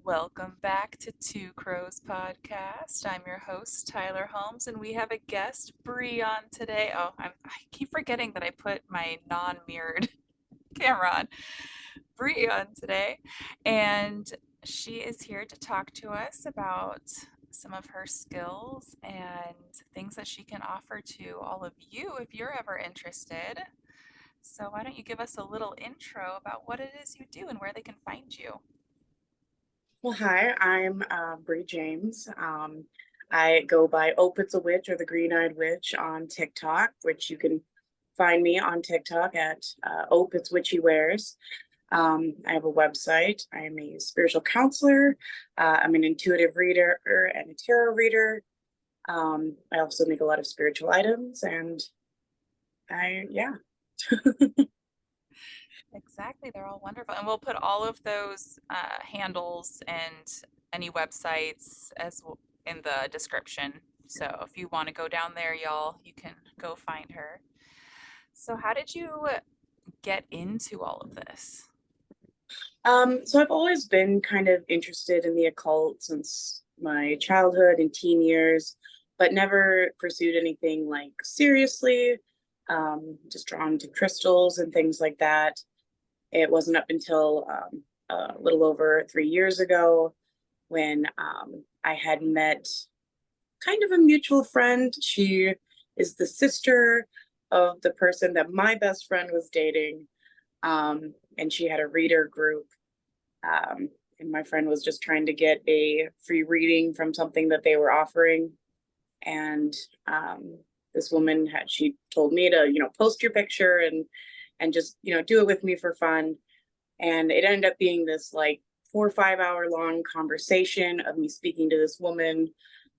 Welcome back to Two Crows Podcast. I'm your host, Tyler Holmes, and we have a guest, Brie, on today. I keep forgetting that I put my non mirrored camera on. Brie on today, and she is here to talk to us about some of her skills and things that she can offer to all of you if you're ever interested. So, why don't you give us a little intro about what it is you do and where they can find you? Well, hi, I'm Brie James. I go by Ope It's a Witch or the Green Eyed Witch on TikTok, which you can find me on TikTok at Ope It's Witchy Wears. I have a website. I'm a spiritual counselor. I'm an intuitive reader and a tarot reader. I also make a lot of spiritual items, and yeah. Exactly, they're all wonderful, and we'll put all of those handles and any websites in the description. So if you want to go down there, y'all, you can go find her. So how did you get into all of this? So I've always been kind of interested in the occult since my childhood and teen years, but never pursued anything like seriously. Just drawn to crystals and things like that. It wasn't up until a little over 3 years ago when I had met kind of a mutual friend. She is the sister of the person that my best friend was dating. And she had a reader group, and my friend was just trying to get a free reading from something that they were offering. And this woman she told me to, post your picture and just, do it with me for fun. And it ended up being this like 4 or 5 hour long conversation of me speaking to this woman,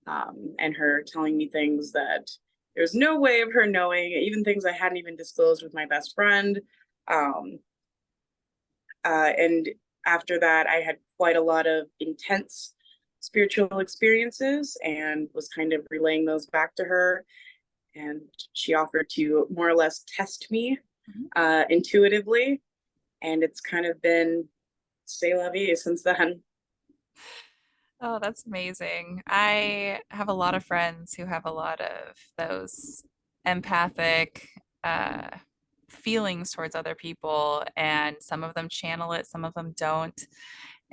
and her telling me things that there's no way of her knowing, even things I hadn't even disclosed with my best friend. Um, and after that, I had quite a lot of intense spiritual experiences and was kind of relaying those back to her. And she offered to more or less test me Mhm. intuitively. And it's kind of been say la vie since then. Oh, that's amazing. I have a lot of friends who have a lot of those empathic uh, feelings towards other people, and some of them channel it, some of them don't.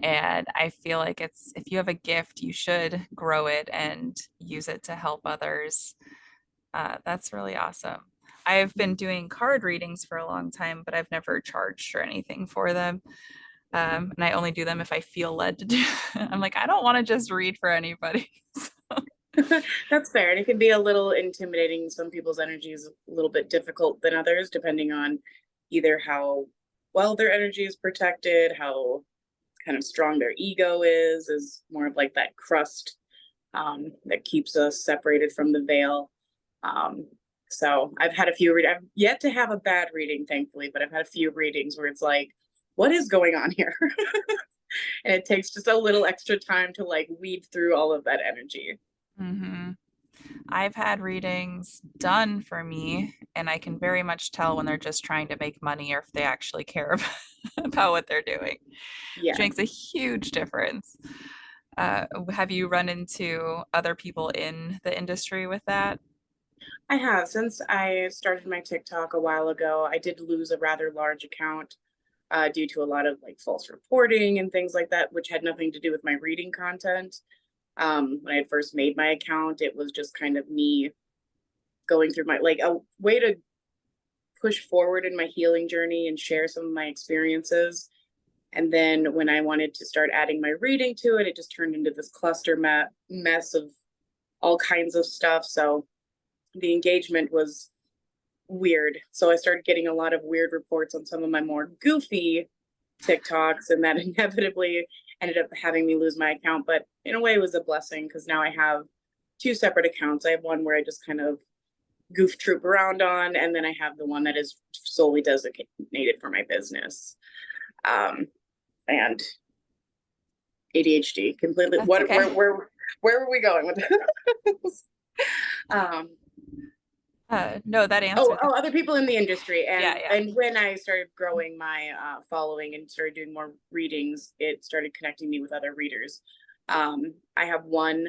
And I feel like it's if you have a gift, you should grow it and use it to help others. That's really awesome. I've been doing card readings for a long time, but I've never charged or anything for them. And I only do them if I feel led to do. I'm like, I don't want to just read for anybody. That's fair. And it can be a little intimidating. Some people's energy is a little bit difficult than others, depending on either how well their energy is protected, how kind of strong their ego is more of like that crust that keeps us separated from the veil. Um, so I've had a few, I've yet to have a bad reading, thankfully, but I've had a few readings where it's like, what is going on here? And it takes just a little extra time to like weed through all of that energy. Hmm. I've had readings done for me, and I can very much tell when they're just trying to make money or if they actually care about what they're doing, which makes a Yes. huge difference. Have you run into other people in the industry with that? I have. Since I started my TikTok a while ago, I did lose a rather large account due to a lot of like false reporting and things like that, which had nothing to do with my reading content. When I had first made my account, it was just kind of me going through my like a way to push forward in my healing journey and share some of my experiences. And then when I wanted to start adding my reading to it, it just turned into this cluster mess of all kinds of stuff. So the engagement was weird. So I started getting a lot of weird reports on some of my more goofy TikToks, and that inevitably ended up having me lose my account. But in a way, it was a blessing because now I have two separate accounts. I have one where I just kind of goof troop around on, and then I have the one that is solely designated for my business. And ADHD completely. That's What? okay. Where were we going with this? um, No, that Oh, answered the oh, other question. people in the industry, Yeah, yeah. and when I started growing my following and started doing more readings, it started connecting me with other readers. I have one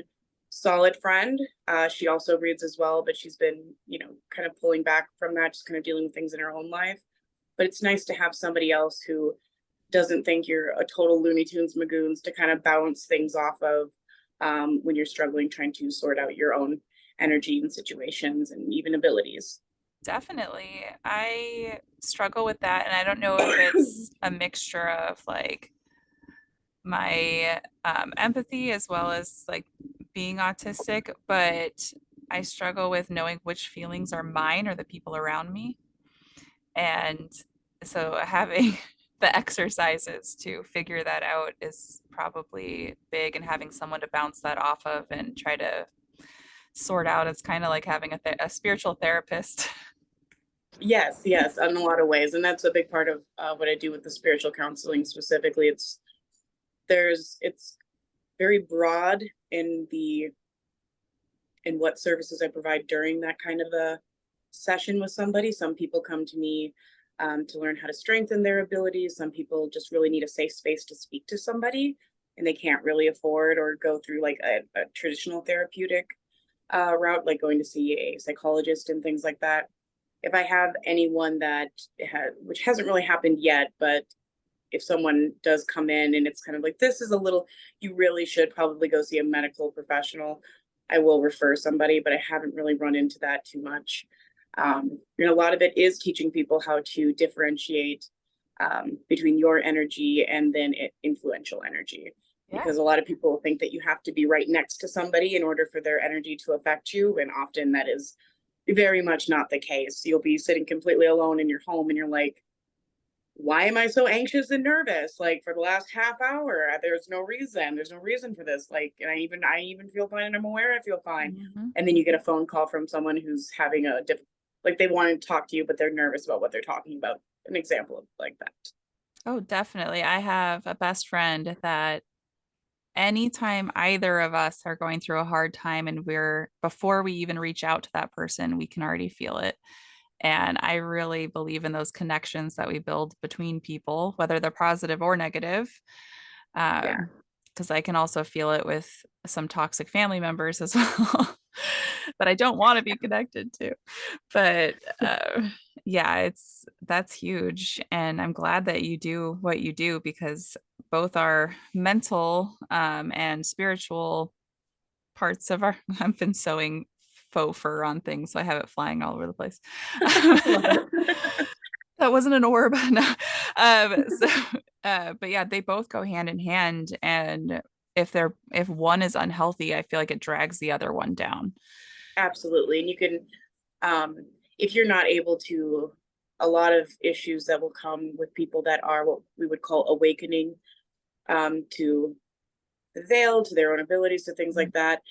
solid friend. She also reads as well, but she's been, kind of pulling back from that, just kind of dealing with things in her own life. But it's nice to have somebody else who doesn't think you're a total Looney Tunes Magoons to kind of bounce things off of when you're struggling trying to sort out your own energy and situations and even abilities. Definitely. I struggle with that, and I don't know if it's a mixture of like my empathy as well as like being autistic, but I struggle with knowing which feelings are mine or the people around me. And so having the exercises to figure that out is probably big, and having someone to bounce that off of and try to sort out. It's kind of like having a spiritual therapist. Yes, yes, in a lot of ways, and that's a big part of what I do with the spiritual counseling specifically. It's very broad in what services I provide during that kind of a session with somebody. Some people come to me to learn how to strengthen their abilities. Some people just really need a safe space to speak to somebody, and they can't really afford or go through like a traditional therapeutic route, like going to see a psychologist and things like that. If I have anyone that which hasn't really happened yet, but if someone does come in and it's kind of like, this is a little, you really should probably go see a medical professional, I will refer somebody, but I haven't really run into that too much. A lot of it is teaching people how to differentiate between your energy and then influential energy. Yeah. Because a lot of people think that you have to be right next to somebody in order for their energy to affect you. And often that is very much not the case. You'll be sitting completely alone in your home and you're like, why am I so anxious and nervous? Like for the last half hour, there's no reason. There's no reason for this. Like, and I even feel fine, and I'm aware I feel fine. Hmm. And then you get a phone call from someone who's having like they want to talk to you, but they're nervous about what they're talking about. An example of like that. Oh, definitely. I have a best friend that anytime either of us are going through a hard time and before we even reach out to that person, we can already feel it. And I really believe in those connections that we build between people, whether they're positive or negative. Yeah. Because I can also feel it with some toxic family members as well that I don't want to be connected to. But yeah, that's huge. And I'm glad that you do what you do, because both our mental and spiritual parts of our, I've been sewing faux fur on things, so I have it flying all over the place. Love it. That wasn't an orb. No. So, but yeah, they both go hand in hand. And if one is unhealthy, I feel like it drags the other one down. Absolutely. And you can, um, if you're not able to, a lot of issues that will come with people that are what we would call awakening to the veil, to their own abilities, to things Mhm. like that.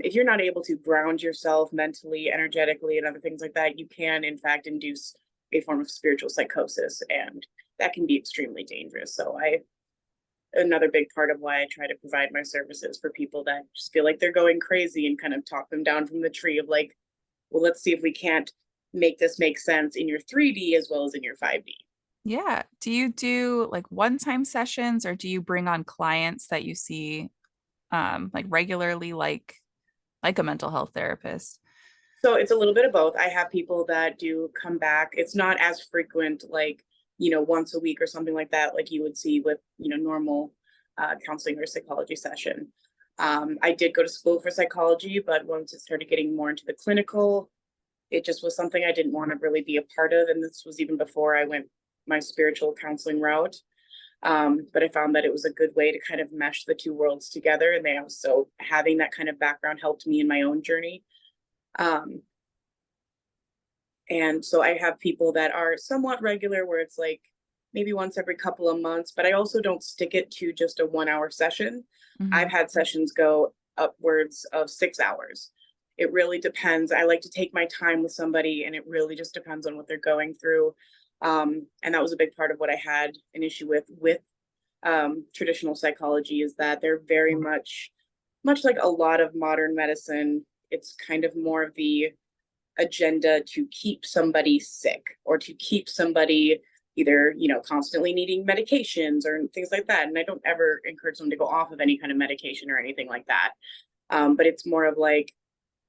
If you're not able to ground yourself mentally, energetically, and other things like that, you can, in fact, induce a form of spiritual psychosis, and that can be extremely dangerous. Another big part of why I try to provide my services for people that just feel like they're going crazy and kind of talk them down from the tree of like, well, let's see if we can't make this make sense in your 3D as well as in your 5D. Yeah. Do you do like one-time sessions, or do you bring on clients that you see like regularly, like a mental health therapist? So it's a little bit of both. I have people that do come back. It's not as frequent, like, once a week or something like that, like you would see with, normal counseling or psychology session. I did go to school for psychology, but once it started getting more into the clinical, it just was something I didn't want to really be a part of. And this was even before I went my spiritual counseling route. But I found that it was a good way to kind of mesh the two worlds together. And they also, having that kind of background helped me in my own journey. Um, and so I have people that are somewhat regular where it's like maybe once every couple of months, but I also don't stick it to just a 1 hour session. I've Hmm. had sessions go upwards of 6 hours. It really depends. I like to take my time with somebody, and it really just depends on what they're going through. And that was a big part of what I had an issue with traditional psychology, is that they're very much like a lot of modern medicine. It's kind of more of the agenda to keep somebody sick or to keep somebody either, constantly needing medications or things like that. And I don't ever encourage them to go off of any kind of medication or anything like that. But it's more of like,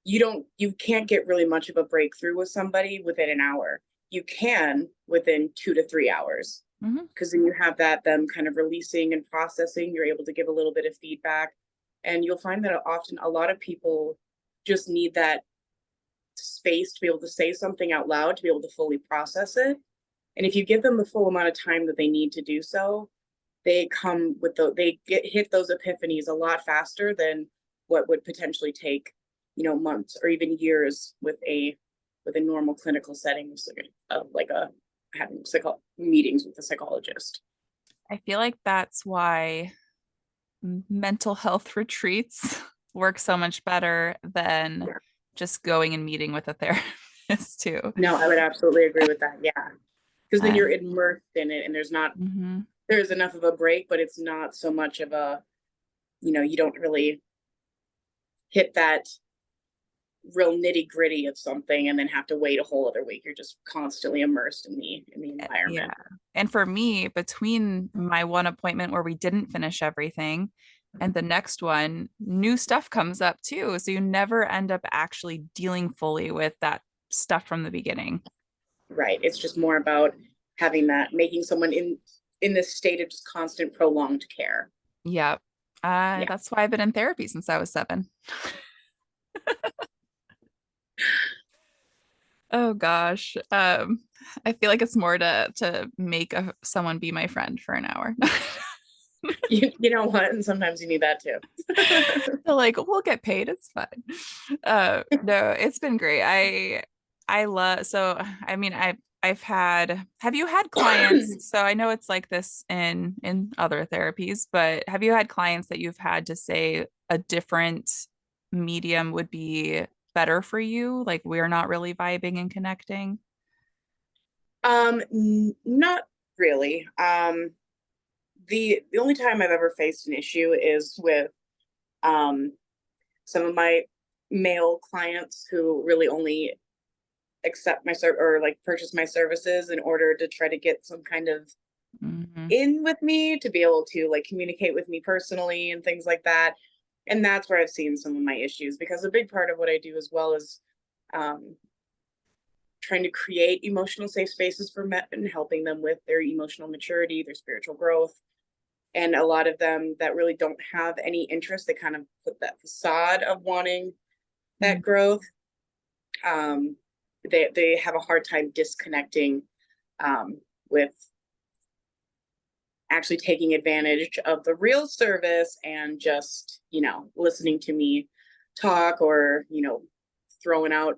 you can't get really much of a breakthrough with somebody within an hour. You can within 2 to 3 hours, Hmm. because then you have them kind of releasing and processing. You're able to give a little bit of feedback, and you'll find that often a lot of people just need that space to be able to say something out loud, to be able to fully process it. And if you give them the full amount of time that they need to do so, they get hit those epiphanies a lot faster than what would potentially take, months or even years with a normal clinical setting of like a having meetings with a psychologist. I feel like that's why mental health retreats work so much better than Yeah. just going and meeting with a therapist too. No, I would absolutely agree with that. Yeah. Because then Uh, you're immersed in it and mhm. there's enough of a break, but it's not so much of you don't really hit that real nitty gritty of something and then have to wait a whole other week. You're just constantly immersed in the Yeah. environment. And for me, between my one appointment where we didn't finish everything and the next one, new stuff comes up too. So you never end up actually dealing fully with that stuff from the beginning. Right. It's just more about having that, making someone in this state of just constant prolonged care. Yeah. Yeah. That's why I've been in therapy since I was 7. Oh gosh. I feel like it's more to make someone be my friend for an hour. You know what? And sometimes you need that too. They're like, we'll get paid. It's fine. No, it's been great. I love so I mean I've had have you had clients? So I know it's like this in other therapies, but have you had clients that you've had to say a different medium would be better for you? Like we're not really vibing and connecting? Not really. The only time I've ever faced an issue is with um some of my male clients who really only accept my or like purchase my services in order to try to get some kind of Hmm. in with me, to be able to like communicate with me personally and things like that. And that's where I've seen some of my issues, because a big part of what I do as well is um, trying to create emotional safe spaces for men and helping them with their emotional maturity, their spiritual growth. And a lot of them that really don't have any interest, they kind of put that facade of wanting that growth. Um, they have a hard time disconnecting with actually taking advantage of the real service and just, listening to me talk, or, throwing out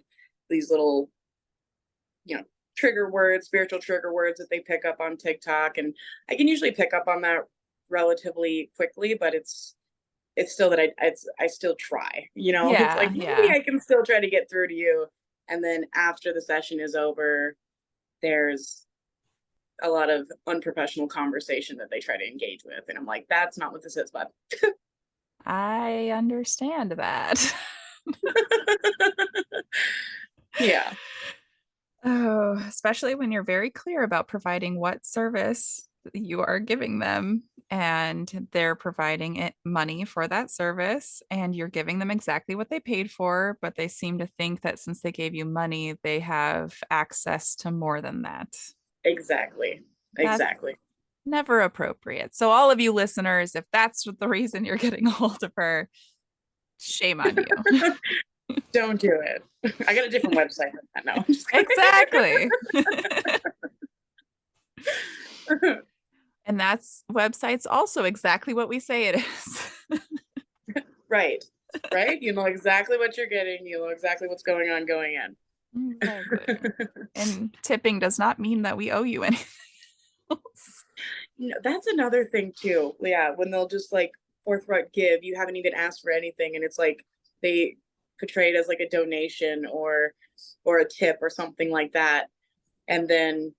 these little, trigger words, spiritual trigger words that they pick up on TikTok. And I can usually pick up on that relatively quickly, but it's still that I still try, it's Yeah, like maybe yeah. I can still try to get through to you. And then after the session is over, there's a lot of unprofessional conversation that they try to engage with. And I'm like, that's not what this is, bud. I understand that. Yeah, Oh, especially when you're very clear about providing what service you are giving them and they're providing it money for that service and you're giving them exactly what they paid for, but they seem to think that since they gave you money, they have access to more than that. exactly. That's Exactly. never appropriate. So all of you listeners, if that's the reason you're getting a hold of her, shame on you. Don't do it. I got a different website than that. No, I'm just Exactly. kidding. And that's websites also exactly what we say it is. Right. Right. You know exactly what you're getting. You know exactly what's going on going Exactly. in. And tipping does not mean that we owe you anything else. No, that's another thing too. Yeah, when they'll just like forthright give, you haven't even asked for anything, and it's like they portray it as like a donation or a tip or something like that, and then,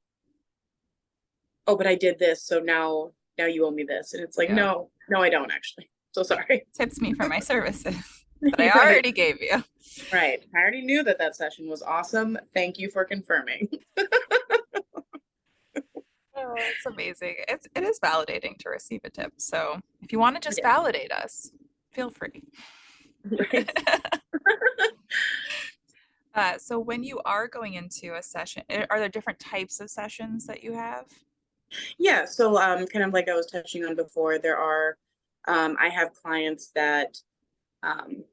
oh, but I did this, so now you owe me this, and it's like, Yeah. no, no, I don't actually. So sorry. Tips me for my services. that I Right. already gave you. Right. I already knew that that session was awesome. Thank you for confirming. Oh, it's amazing. It is validating to receive a tip. So if you want to just Yeah. validate us, feel free. Right. So when you are going into a session, are there different types of sessions that you have? Yeah. So, kind of like I was touching on before, I have clients that, um,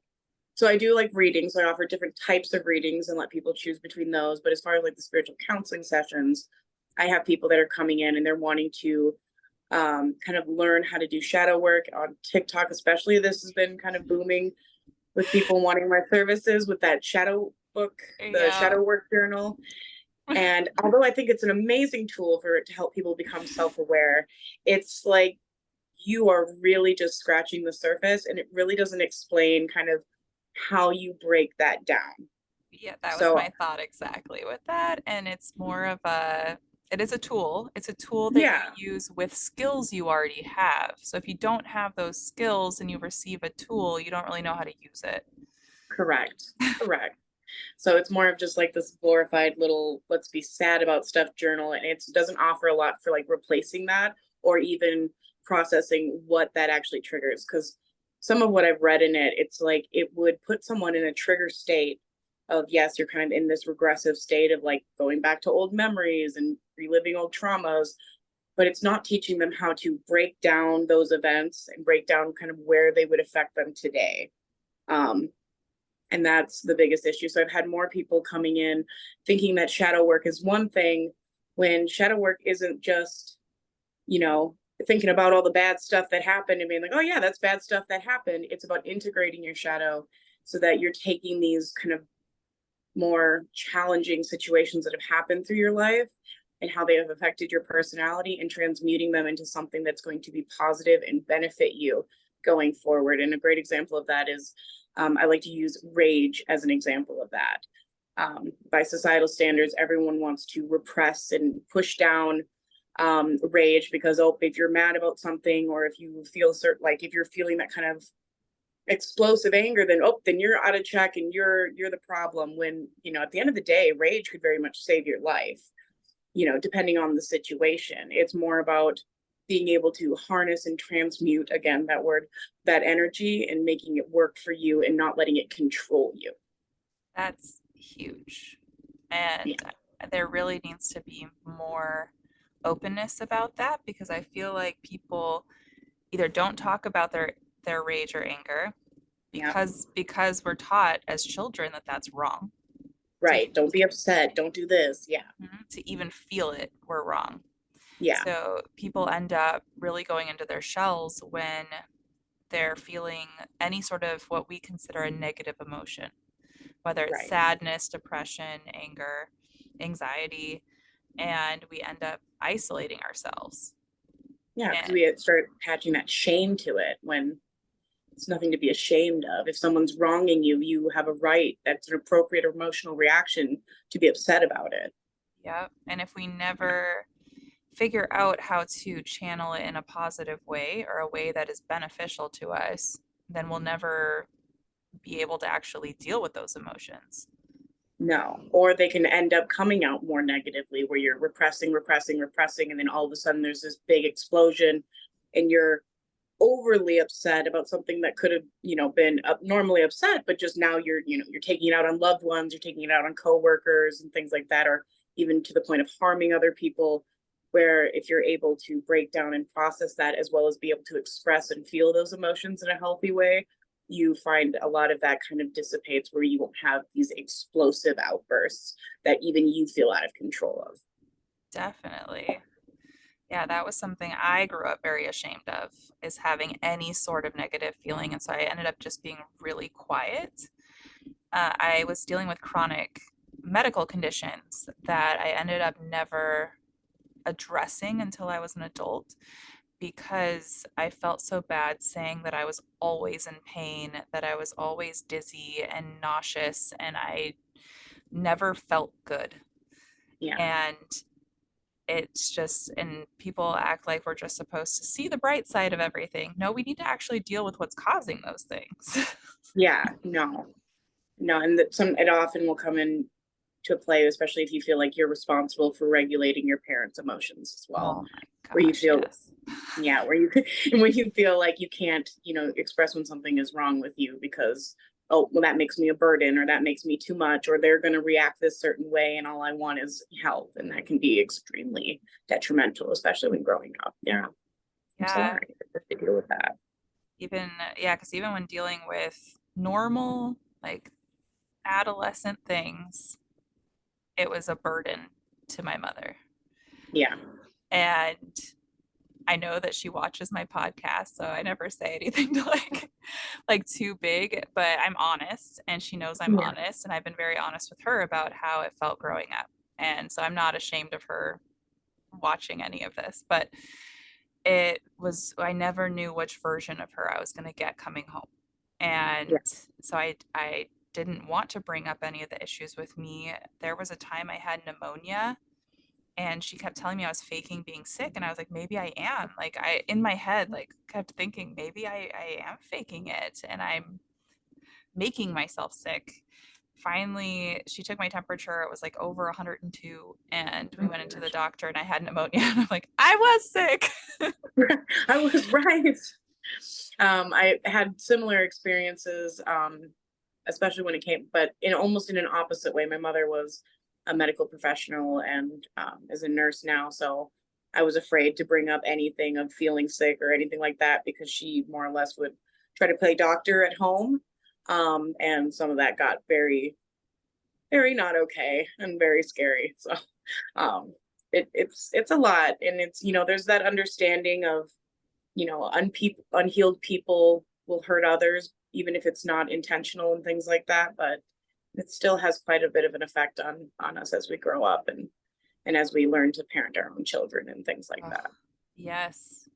so I do like readings. So I offer different types of readings and let people choose between those. But as far as like the spiritual counseling sessions, I have people that are coming in and they're wanting to kind of learn how to do shadow work on TikTok, especially. This has been kind of booming with people wanting my services with that shadow book, the Yeah. shadow work journal. And although I think it's an amazing tool for it to help people become self-aware, it's like you are really just scratching the surface and it really doesn't explain kind of how you break that down. Yeah, that was So, my thought exactly with that. And it's more of a, it is a tool. It's a tool that you yeah, use with skills you already have. So if you don't have those skills and you receive a tool, you don't really know how to use it. correct. Correct. So it's more of just like this glorified little let's be sad about stuff journal, and it doesn't offer a lot for like replacing that or even processing what that actually triggers. Because some of what I've read in it, it's like it would put someone in a trigger state of yes, you're kind of in this regressive state of like going back to old memories and reliving old traumas, but it's not teaching them how to break down those events and break down kind of where they would affect them today. Um, and that's the biggest issue. So I've had more people coming in thinking that shadow work is one thing when shadow work isn't just, you know, thinking about all the bad stuff that happened and being like, oh, yeah, that's bad stuff that happened. It's about integrating your shadow so that you're taking these kind of more challenging situations that have happened through your life and how they have affected your personality and transmuting them into something that's going to be positive and benefit you going forward. And a great example of that is I like to use rage as an example of that. By societal standards, everyone wants to repress and push down rage because, oh, if you're mad about something or if you feel certain, like if you're feeling that kind of explosive anger, then oh, then you're out of check and you're the problem. When at the end of the day, rage could very much save your life. Depending on the situation, it's more about being able to harness and transmute, again, that word, that energy, and making it work for you and not letting it control you. That's huge. And Yeah. there really needs to be more openness about that because I feel like people either don't talk about their rage or anger Yeah. because we're taught as children that that's wrong. To Right. Don't be upset, don't do this. Yeah. to even feel it, we're wrong. Yeah. So people end up really going into their shells when they're feeling any sort of what we consider a negative emotion, whether it's Right. sadness, depression, anger, anxiety, and we end up isolating ourselves. Yeah, because And we start attaching that shame to it when it's nothing to be ashamed of. If someone's wronging you, you have a right. That's an appropriate emotional reaction to be upset about it. yeah, and if we never figure out how to channel it in a positive way or a way that is beneficial to us, then we'll never be able to actually deal with those emotions. No. Or they can end up coming out more negatively where you're repressing, repressing, repressing, and then all of a sudden there's this big explosion and you're overly upset about something that could have, been normally upset, but just now you're taking it out on loved ones, you're taking it out on coworkers and things like that, or even to the point of harming other people. Where if you're able to break down and process that as well as be able to express and feel those emotions in a healthy way, you find a lot of that kind of dissipates where you won't have these explosive outbursts that even you feel out of control of. Definitely. Yeah, that was something I grew up very ashamed of, is having any sort of negative feeling. And so I ended up just being really quiet. I was dealing with chronic medical conditions that I ended up never addressing until I was an adult because I felt so bad saying that I was always in pain, that I was always dizzy and nauseous, and I never felt good. Yeah. And it's just, and people act like we're just supposed to see the bright side of everything. No, we need to actually deal with what's causing those things. Yeah, no, no, and that some it often will come in to play, especially if you feel like you're responsible for regulating your parents' emotions as well, Oh my where you gosh, feel, yes. yeah, where you and when you feel like you can't, express when something is wrong with you because, oh, well, that makes me a burden, or that makes me too much, or they're going to react this certain way, and all I want is help, and that can be extremely detrimental, especially when growing up. Yeah, I'm Yeah, sorry to deal with that. even yeah, because even when dealing with normal, like adolescent things, it was a burden to my mother. Yeah, And I know that she watches my podcast, so I never say anything to like too big, but I'm honest and she knows I'm yeah, honest, and I've been very honest with her about how it felt growing up. And so I'm not ashamed of her watching any of this, but it was, I never knew which version of her I was going to get coming home. yeah. And so I didn't want to bring up any of the issues with me. There was a time I had pneumonia and she kept telling me I was faking being sick, and I was like, maybe I am. Like, I in my head like kept thinking maybe I am faking it and I'm making myself sick. Finally, she took my temperature. It was like over 102, and Oh we my went into the gosh, doctor and I had pneumonia. And I'm like, I was sick. I was right. I had similar experiences, especially when it came, but in almost in an opposite way. My mother was a medical professional and is a nurse now, so I was afraid to bring up anything of feeling sick or anything like that because she more or less would try to play doctor at home, and some of that got very, very not okay and very scary. So um, it's a lot, and it's there's that understanding of unhealed people will hurt others, even if it's not intentional and things like that. But it still has quite a bit of an effect on us as we grow up and as we learn to parent our own children and things like Oh, that. yes.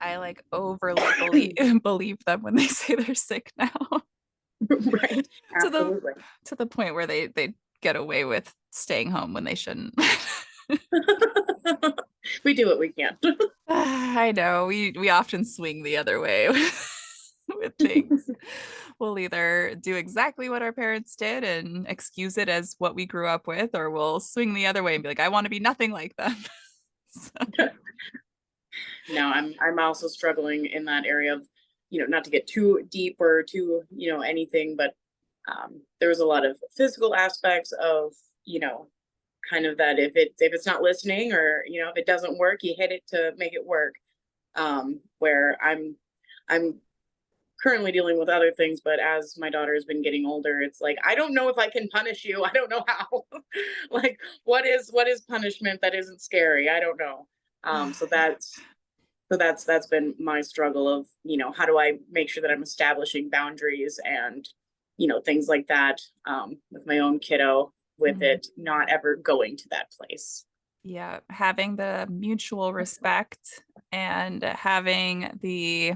I like overly believe believe them when they say they're sick now. Right. to the Absolutely. to the point where they get away with staying home when they shouldn't. We do what we can. I know we often swing the other way with things. We'll either do exactly what our parents did and excuse it as what we grew up with, or we'll swing the other way and be like, I want to be nothing like them. So, No, I'm also struggling in that area of, not to get too deep or too, anything, but there was a lot of physical aspects of, kind of that if it's not listening, or if it doesn't work, you hit it to make it work. Where I'm currently dealing with other things, but as my daughter has been getting older, it's like I don't know if I can punish you. I don't know how. Like what is punishment that isn't scary? I don't know. So that's been my struggle of, how do I make sure that I'm establishing boundaries and, things like that, with my own kiddo, with mm, it not ever going to that place. yeah, having the mutual respect and having the,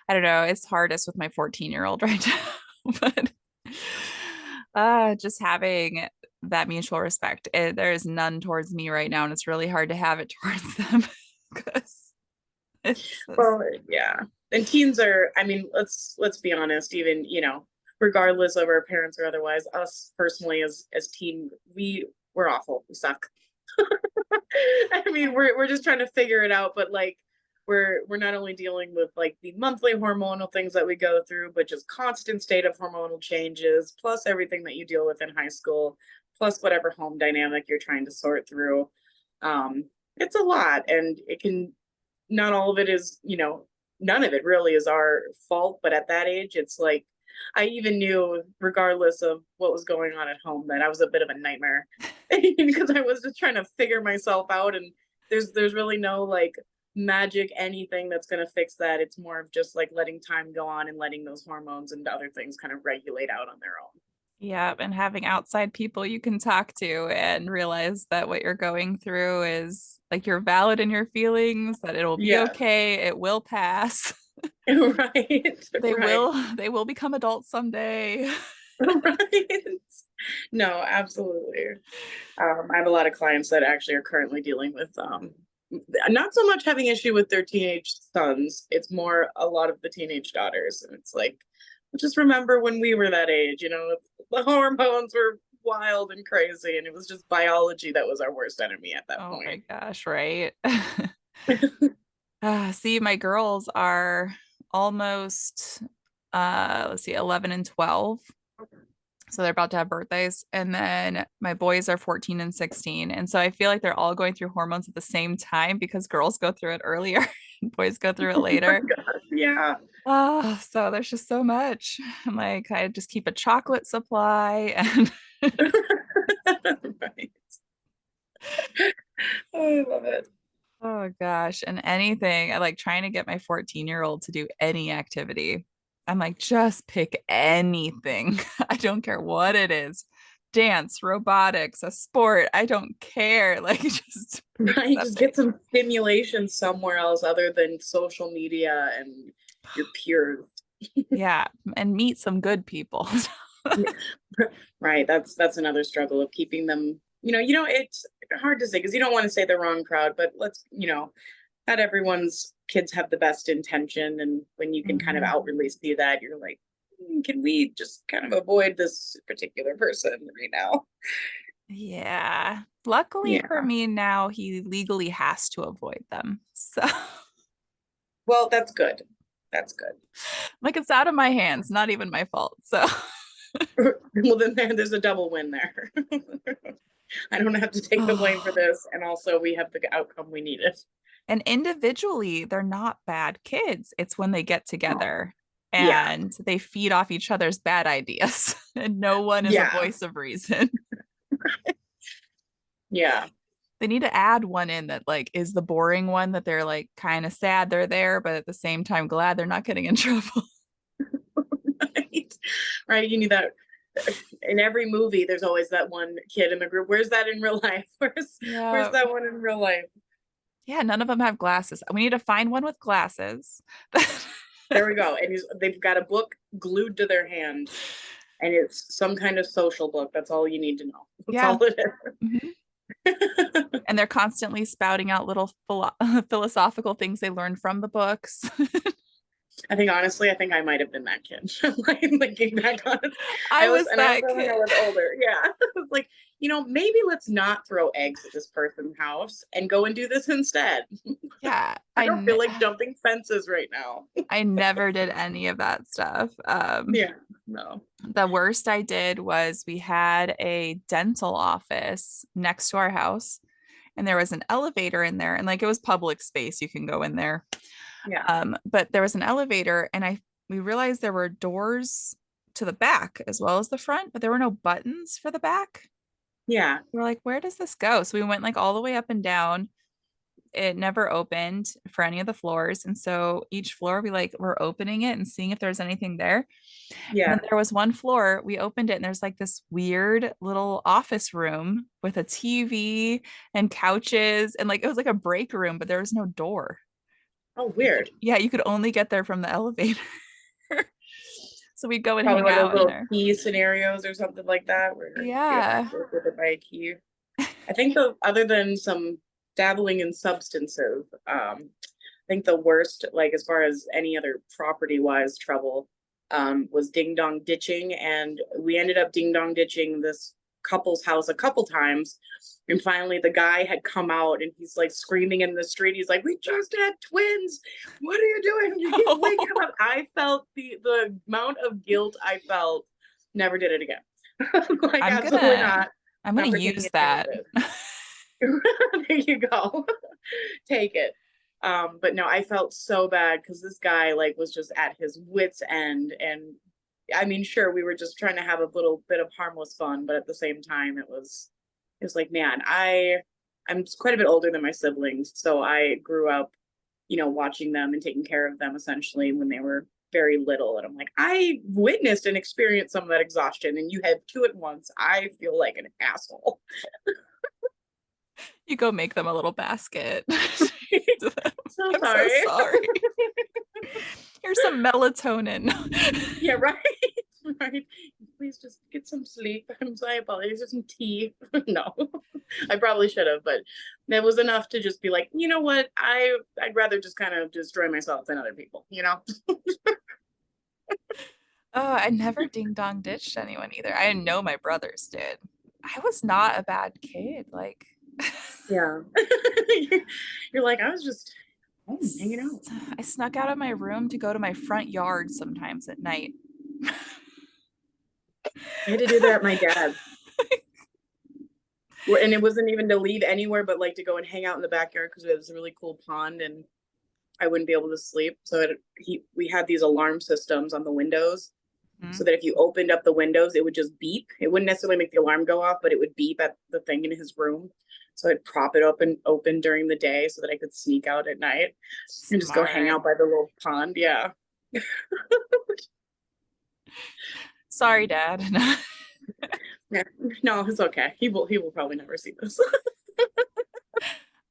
I don't know, it's hardest with my 14-year-old right now, but just having that mutual respect. There is none towards me right now, and it's really hard to have it towards them because it's Well, yeah. And teens are, I mean, let's be honest, even, regardless of our parents or otherwise, us personally as teen, we're awful. We suck. I mean, we're just trying to figure it out, but like we're not only dealing with like the monthly hormonal things that we go through, but just constant state of hormonal changes, plus everything that you deal with in high school, plus whatever home dynamic you're trying to sort through. It's a lot, and it can not all of it is, none of it really is our fault, but at that age, it's like I even knew, regardless of what was going on at home, that I was a bit of a nightmare because I was just trying to figure myself out, and there's really no like magic anything that's going to fix that. It's more of just like letting time go on and letting those hormones and other things kind of regulate out on their own. yeah, and having outside people you can talk to and realize that what you're going through is like you're valid in your feelings, that it'll be Yeah. okay, it will pass. Right. They Right. will they will become adults someday. Right? No, absolutely. I have a lot of clients that actually are currently dealing with not so much having issue with their teenage sons. It's more a lot of the teenage daughters. And it's like, just remember when we were that age, the hormones were wild and crazy, and it was just biology that was our worst enemy at that Oh my point. gosh, right? See, my girls are almost let's see, 11 and 12. So they're about to have birthdays. And then my boys are 14 and 16. And so I feel like they're all going through hormones at the same time because girls go through it earlier and boys go through it Oh my later. God. Yeah. Oh, so there's just so much. I'm like, I just keep a chocolate supply and Right. Oh, I love it. oh gosh, and anything. I like trying to get my 14-year-old to do any activity. I'm like, just pick anything. I don't care what it is. Dance, robotics, a sport. I don't care. Like, just pick Right. Just something. get some stimulation somewhere else other than social media and your peers. Yeah, and meet some good people. Right. That's another struggle of keeping them, it's hard to say because you don't want to say the wrong crowd, but not everyone's kids have the best intention. And when you can kind of Mhm. outwardly see that, you're like, can we just kind of avoid this particular person right now? Yeah. Luckily for Yeah. me now, he legally has to avoid them. So, Well, that's good. That's good. like, it's out of my hands, not even my fault. So, Well, then there's a double win there. I don't have to take the blame for oh. this, and also we have the outcome we needed. And individually, they're not bad kids. It's when they get Oh, together yeah, and they feed off each other's bad ideas, and no one is a yeah, voice of reason. yeah. They need to add one in that like is the boring one that they're like kind of sad they're there, but at the same time glad they're not getting in trouble. Right, right. You need that in every movie. There's always that one kid in the group. Where's that in real life? Where's Yeah. that one in real life? Yeah, none of them have glasses. We need to find one with glasses. There we go. And they've got a book glued to their hand, and it's some kind of social book. That's all you need to know. That's all Yeah. it Mhm. is. And they're constantly spouting out little philosophical things they learned from the books. I think honestly, I think I might have been that kid. Like thinking back on it, I was I was that when I kid. was older. Yeah, I was like, maybe let's not throw eggs at this person's house and go and do this instead. Yeah, I don't feel like jumping fences right now. I never did any of that stuff. Yeah, no. The worst I did was we had a dental office next to our house, and there was an elevator in there, and like it was public space, you can go in there. Yeah, But there was an elevator, and I we realized there were doors to the back as well as the front, but there were no buttons for the back. yeah, We were like, where does this go? So we went like all the way up and down. It never opened for any of the floors. And so each floor we like were opening it and seeing if there's anything there. And then yeah, there was one floor, we opened it and there's like this weird little office room with a TV and couches and like it was like a break room, but there was no door. oh, You could weird. yeah, you could only get there from the elevator. So we'd go and Probably hang one of those out in little there. key scenarios or something like that where you have Yeah. to get it by a key. I think the other than some dabbling in substances, I think the worst, like as far as any other property wise trouble, was ding dong ditching. And we ended up ding dong ditching this couple's house a couple times. And finally, the guy had come out and he's like screaming in the street. He's like, "We just had twins. What are you doing? He's waking up." I felt the amount of guilt I felt, never did it again. Like, I'm absolutely gonna not. I'm gonna Not for taking use a chance. that. There you go. Take it. But no, I felt so bad because this guy like was just at his wits end. And I mean, sure, we were just trying to have a little bit of harmless fun, but at the same time it was like, man, I'm quite a bit older than my siblings, so I grew up, watching them and taking care of them essentially when they were very little. And I'm like, I witnessed and experienced some of that exhaustion, and you have two at once. I feel like an asshole. You go make them a little basket. So I'm so sorry. sorry. Here's some melatonin. Yeah, right. Right. Please just some sleep. I'm sorry, apologies, some tea. No, I probably should have, but that was enough to just be like, you know what? I'd rather just kind of destroy myself than other people, you know? Oh, I never ding dong ditched anyone either. I didn't know my brothers did. I was not a bad kid. Like, Yeah. You're like, I was just home hanging out. I snuck out of my room to go to my front yard sometimes at night. I had to do that at my dad's. And it wasn't even to leave anywhere, but like to go and hang out in the backyard because we had this really cool pond and I wouldn't be able to sleep. So we had these alarm systems on the windows Hmm. so that if you opened up the windows, it would just beep. It wouldn't necessarily make the alarm go off, but it would beep at the thing in his room. So I'd prop it open during the day so that I could sneak out at night and just go hang Smart. out by the little pond. Yeah. Sorry, Dad. Yeah. No, it's okay. He will probably never see this.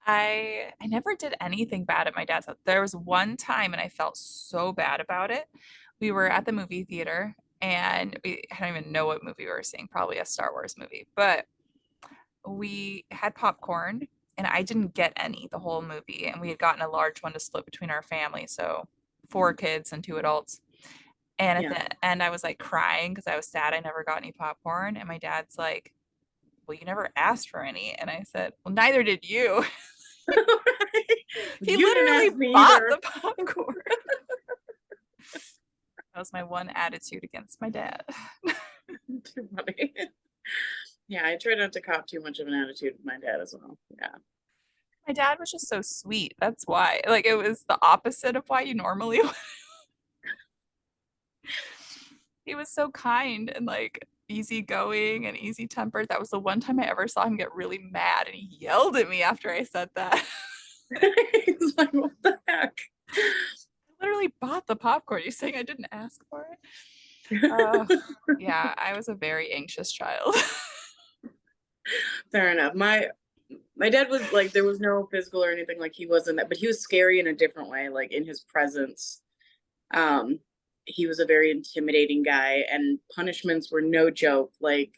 I never did anything bad at my dad's house. There was one time and I felt so bad about it. We were at the movie theater and I don't even know what movie we were seeing, probably a Star Wars movie, but we had popcorn and I didn't get any the whole movie. And we had gotten a large one to split between our family. So four kids and two adults. And at Yeah. the end, I was like crying because I was sad I never got any popcorn. And my dad's like, well, you never asked for any. And I said, well, neither did you. He You didn't ask literally me bought either. the popcorn. That was my one attitude against my dad. Too funny. Yeah, I try not to cop too much of an attitude with my dad as well. Yeah. My dad was just so sweet. That's why. Like it was the opposite of why you normally would. He was so kind and like easygoing and easy tempered. That was the one time I ever saw him get really mad and he yelled at me after I said that. He's like, what the heck? I literally bought the popcorn. You saying I didn't ask for it? Oh, yeah, I was a very anxious child. Fair enough. My dad was like there was no physical or anything like he wasn't that, but he was scary in a different way, like in his presence. Um, he was a very intimidating guy and punishments were no joke. Like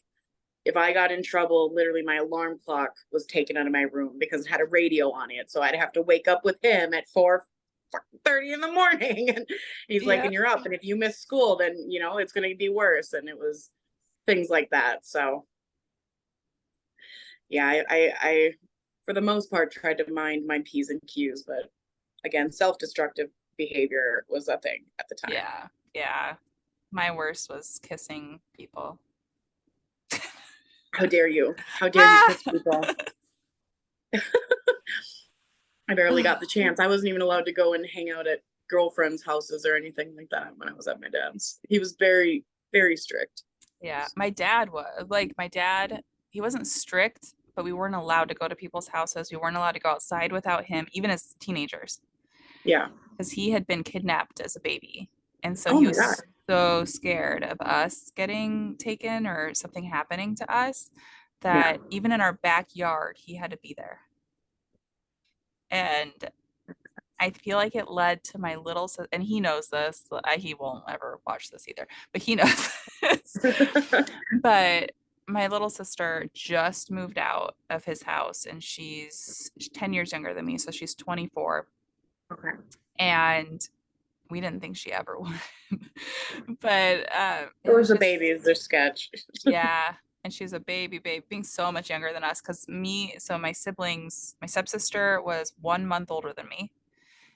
if I got in trouble, literally my alarm clock was taken out of my room because it had a radio on it. So I'd have to wake up with him at 4:30 in the morning. And he's like, Yeah. and you're up. And if you miss school, then it's gonna be worse. And it was things like that. So yeah, I for the most part tried to mind my P's and Q's, but again, self-destructive behavior was a thing at the time. Yeah. Yeah. My worst was kissing people. How dare you? How dare you Ah! kiss people? I barely got the chance. I wasn't even allowed to go and hang out at girlfriends' houses or anything like that when I was at my dad's. He was very, very strict. Yeah, my dad was like my dad, he wasn't strict, but we weren't allowed to go to people's houses. We weren't allowed to go outside without him, even as teenagers, Yeah. because he had been kidnapped as a baby. And so Oh he my God. was so scared of us getting taken or something happening to us Yeah. that even in our backyard, he had to be there. And I feel like it led to my little and he knows this. He won't ever watch this either, but he knows this. But my little sister just moved out of his house and she's 10 years younger than me, so she's 24. Okay. And we didn't think she ever would. But it Those was are just, babies. They're sketch. yeah. And she's a baby babe, being so much younger than us. Because so my siblings, my stepsister was 1 month older than me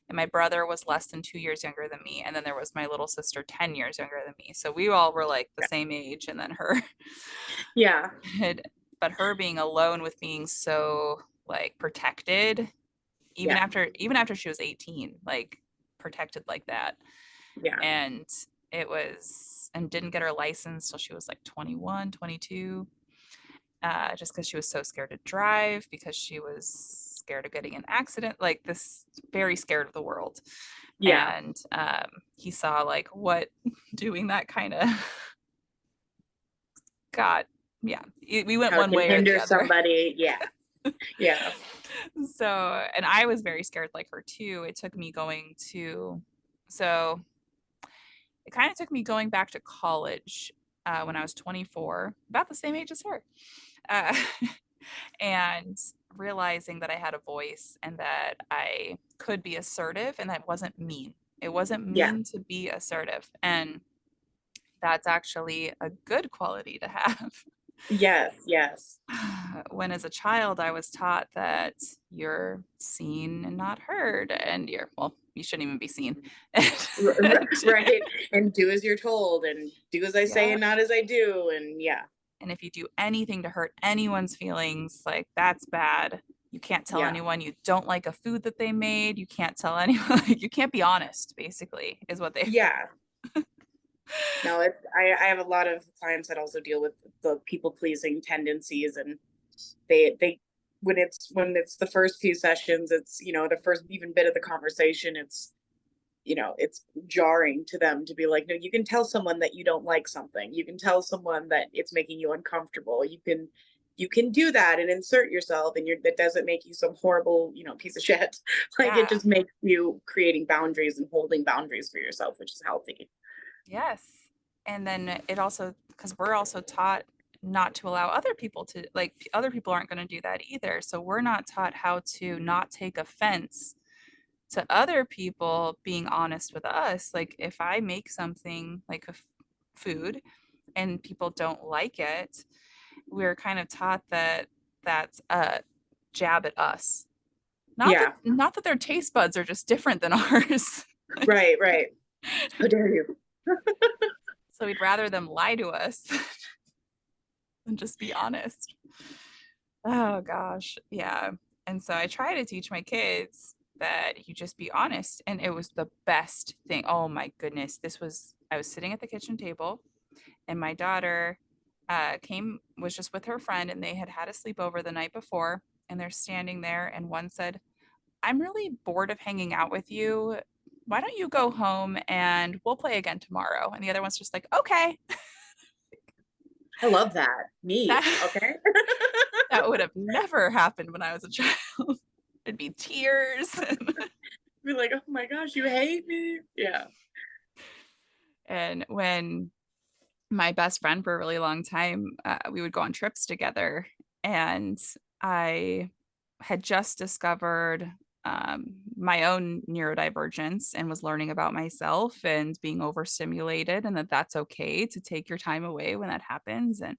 and my brother was less than 2 years younger than me. And then there was my little sister, 10 years younger than me. So we all were like the same age. And then her, Yeah. but her being alone with being so like protected, Yeah. even after she was 18, like protected like that. Yeah. And it was, and didn't get her license till she was like 21, 22, just because she was so scared to drive because she was scared of getting an accident, like this, very scared of the world. Yeah. And he saw like what doing that kind of got, yeah, we went How it one can way or the hinder other. somebody. Yeah. Yeah. So, and I was very scared like her too. It took me going to, so it kind of took me going back to college when I was 24, about the same age as her. Uh, and realizing that I had a voice and that I could be assertive and that wasn't mean. It wasn't Yeah. mean to be assertive. And that's actually a good quality to have. Yes, yes. When as a child, I was taught that you're seen and not heard, and well, you shouldn't even be seen. Right. And do as you're told and do as I say Yeah. and not as I do. And yeah, And if you do anything to hurt anyone's feelings, like that's bad. You can't tell yeah, anyone you don't like a food that they made. You can't tell anyone, like, you can't be honest, basically, is what they. yeah. No, I have a lot of clients that also deal with the people pleasing tendencies, and they when it's the first few sessions, it's the first even bit of the conversation, it's jarring to them to be like, no, you can tell someone that you don't like something. You can tell someone that it's making you uncomfortable. You can do that and insert yourself, and that doesn't make you some horrible, piece of shit. Like it Yeah. just makes you creating boundaries and holding boundaries for yourself, which is healthy. Yes. And then it also, because we're also taught not to allow other people to, like, other people aren't going to do that either. So we're not taught how to not take offense to other people being honest with us. Like, if I make something like food and people don't like it, we're kind of taught that that's a jab at us. Yeah, Not that their taste buds are just different than ours. right, right. How dare you? So we'd rather them lie to us than just be honest. Oh gosh, yeah. And so I try to teach my kids that you just be honest. And it was the best thing. Oh my goodness. I was sitting at the kitchen table and my daughter was just with her friend and they had had a sleepover the night before. And they're standing there and one said, I'm really bored of hanging out with you. Why don't you go home and we'll play again tomorrow? And the other one's just like, okay. I love that. Neat. That Okay. that would have never happened when I was a child. It'd be tears. Be like, oh my gosh, you hate me. Yeah. And when my best friend for a really long time, we would go on trips together. And I had just discovered my own neurodivergence and was learning about myself and being overstimulated, and that that's okay to take your time away when that happens. And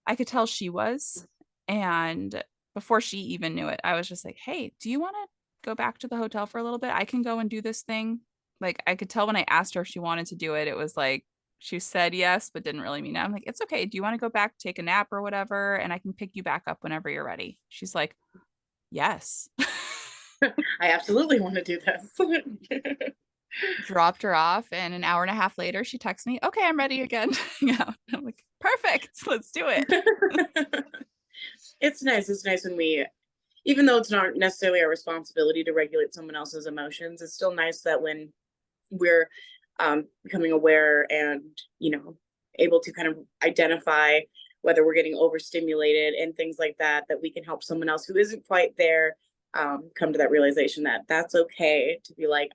I could tell she was. And before she even knew it, I was just like, hey, do you want to go back to the hotel for a little bit? I can go and do this thing. Like, I could tell when I asked her if she wanted to do it, it was like she said yes, but didn't really mean it. I'm like, it's okay. Do you want to go back, take a nap or whatever? And I can pick you back up whenever you're ready. She's like, yes. I absolutely want to do this. Dropped her off. And an hour and a half later, she texts me, okay, I'm ready again. Yeah. I'm like, perfect. Let's do it. It's nice. It's nice when even though it's not necessarily our responsibility to regulate someone else's emotions, it's still nice that when we're becoming aware and, able to kind of identify whether we're getting overstimulated and things like that, that we can help someone else who isn't quite there come to that realization that that's okay to be like,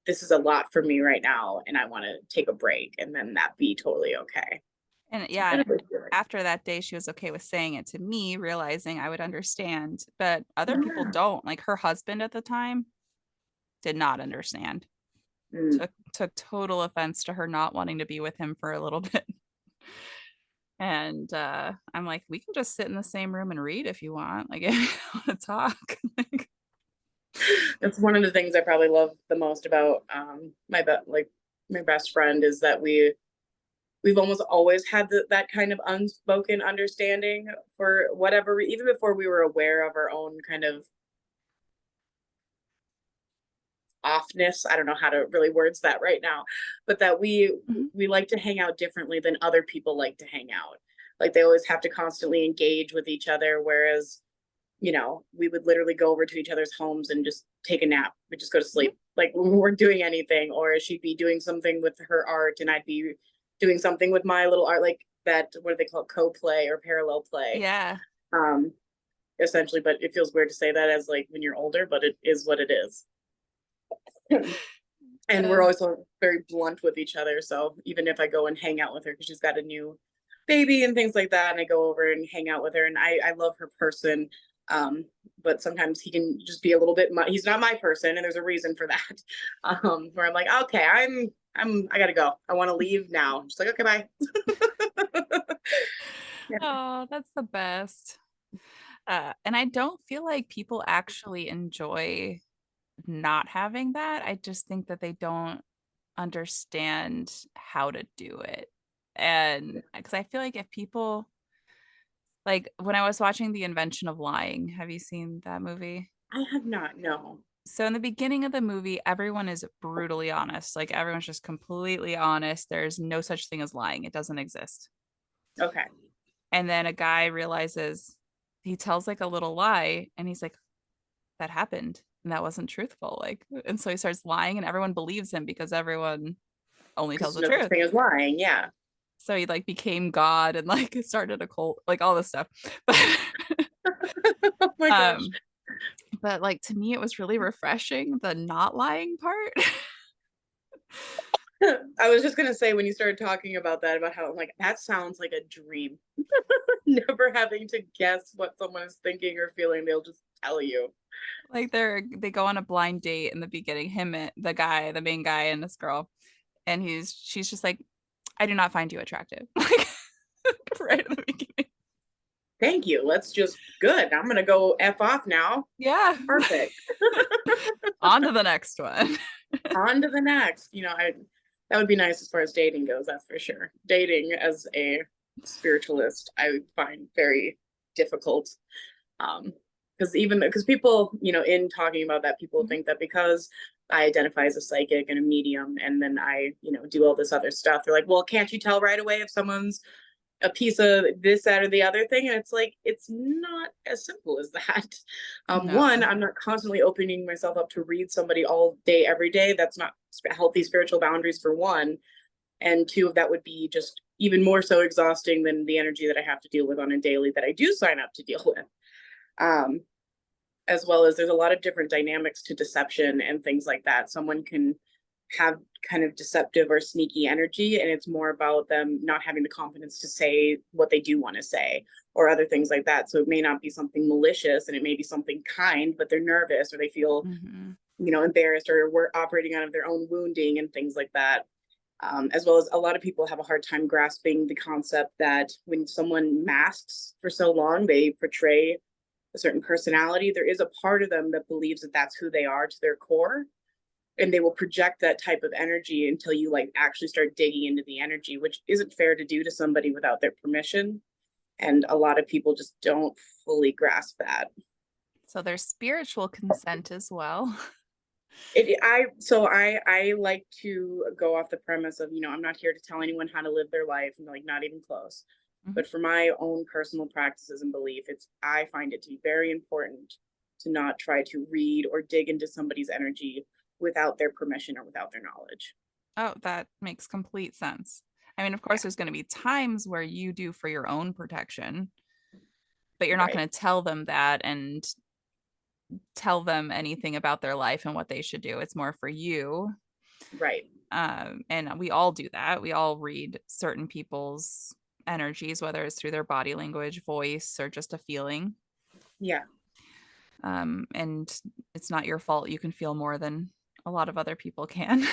this is a lot for me right now and I want to take a break, and then that be totally okay. And It's a yeah, bit and of a feeling. after that day, she was okay with saying it to me, realizing I would understand. But other people Yeah. don't. Like her husband at the time did not understand. Mm. Took total offense to her not wanting to be with him for a little bit. And I'm like, we can just sit in the same room and read if you want. Like, if you want to talk. Like, That's one of the things I probably love the most about my best friend is that we've almost always had that kind of unspoken understanding for whatever, even before we were aware of our own kind of offness. I don't know how to really words that right now, but that mhm. we like to hang out differently than other people like to hang out. Like they always have to constantly engage with each other, whereas we would literally go over to each other's homes and just take a nap. We just go to Mhm. sleep. Like we weren't doing anything, or she'd be doing something with her art, and I'd be doing something with my little art, like that. What do they call it? Co-play or parallel play, Yeah. um, essentially. But it feels weird to say that as like when you're older, but it is what it is. And we're Uh, also very blunt with each other. So even if I go and hang out with her because she's got a new baby and things like that, and I go over and hang out with her, and I love her person. Um, but sometimes he can just be a little bit. He's not my person, and there's a reason for that. Where I'm like, okay, I gotta go. I want to leave now. I'm just like, okay, bye. Yeah. oh, that's the best. And I don't feel like people actually enjoy not having that. I just think that they don't understand how to do it. And because I feel like if people, like when I was watching The Invention of Lying, have you seen that movie? I have not. No. So in the beginning of the movie, everyone is brutally honest. Like everyone's just completely honest. There's no such thing as lying. It doesn't exist. Okay. And then a guy realizes he tells like a little lie and he's like, that happened and that wasn't truthful. Like, and so he starts lying and everyone believes him because everyone only Because tells there's the no such truth. thing as lying. Yeah. So he like became God and like started a cult, like all this stuff. But Oh my gosh. um, but like to me, it was really refreshing, the not lying part. I was just gonna say when you started talking about that, about how like that sounds like a dream. Never having to guess what someone is thinking or feeling, they'll just tell you. Like they go on a blind date in the beginning, him and the guy, the main guy and this girl, and she's just like, I do not find you attractive. Like right at the beginning. Thank you. Let's just good. I'm gonna go F off now. Yeah. Perfect. On to the next one. On to the next. I that would be nice as far as dating goes, that's for sure. Dating as a spiritualist, I would find very difficult. Because even because people, in talking about that, people think that because I identify as a psychic and a medium, and then I, do all this other stuff, they're like, well, can't you tell right away if someone's a piece of this, that, or the other thing? And it's like, it's not as simple as that. One, No. I'm not constantly opening myself up to read somebody all day, every day. That's not healthy spiritual boundaries, for one. And two, that would be just even more so exhausting than the energy that I have to deal with on a daily that I do sign up to deal with. Um, as well as there's a lot of different dynamics to deception and things like that. Someone can have kind of deceptive or sneaky energy, and it's more about them not having the confidence to say what they do want to say or other things like that. So it may not be something malicious, and it may be something kind, but they're nervous or they feel, Hmm. embarrassed, or we're operating out of their own wounding and things like that. As well as a lot of people have a hard time grasping the concept that when someone masks for so long, they portray a certain personality. There is a part of them that believes that that's who they are to their core, and they will project that type of energy until you like actually start digging into the energy, which isn't fair to do to somebody without their permission. And a lot of people just don't fully grasp that. So there's spiritual consent as well. I like to go off the premise of, I'm not here to tell anyone how to live their life, and like not even close. Mhm. But for my own personal practices and belief, I find it to be very important to not try to read or dig into somebody's energy without their permission or without their knowledge. Oh, that makes complete sense. I mean, of Yeah, course, there's going to be times where you do for your own protection, but you're not right, going to tell them that and tell them anything about their life and what they should do. It's more for you. right. And we all do that. We all read certain people's energies, whether it's through their body language, voice, or just a feeling. Yeah. And it's not your fault. You can feel more than a lot of other people can.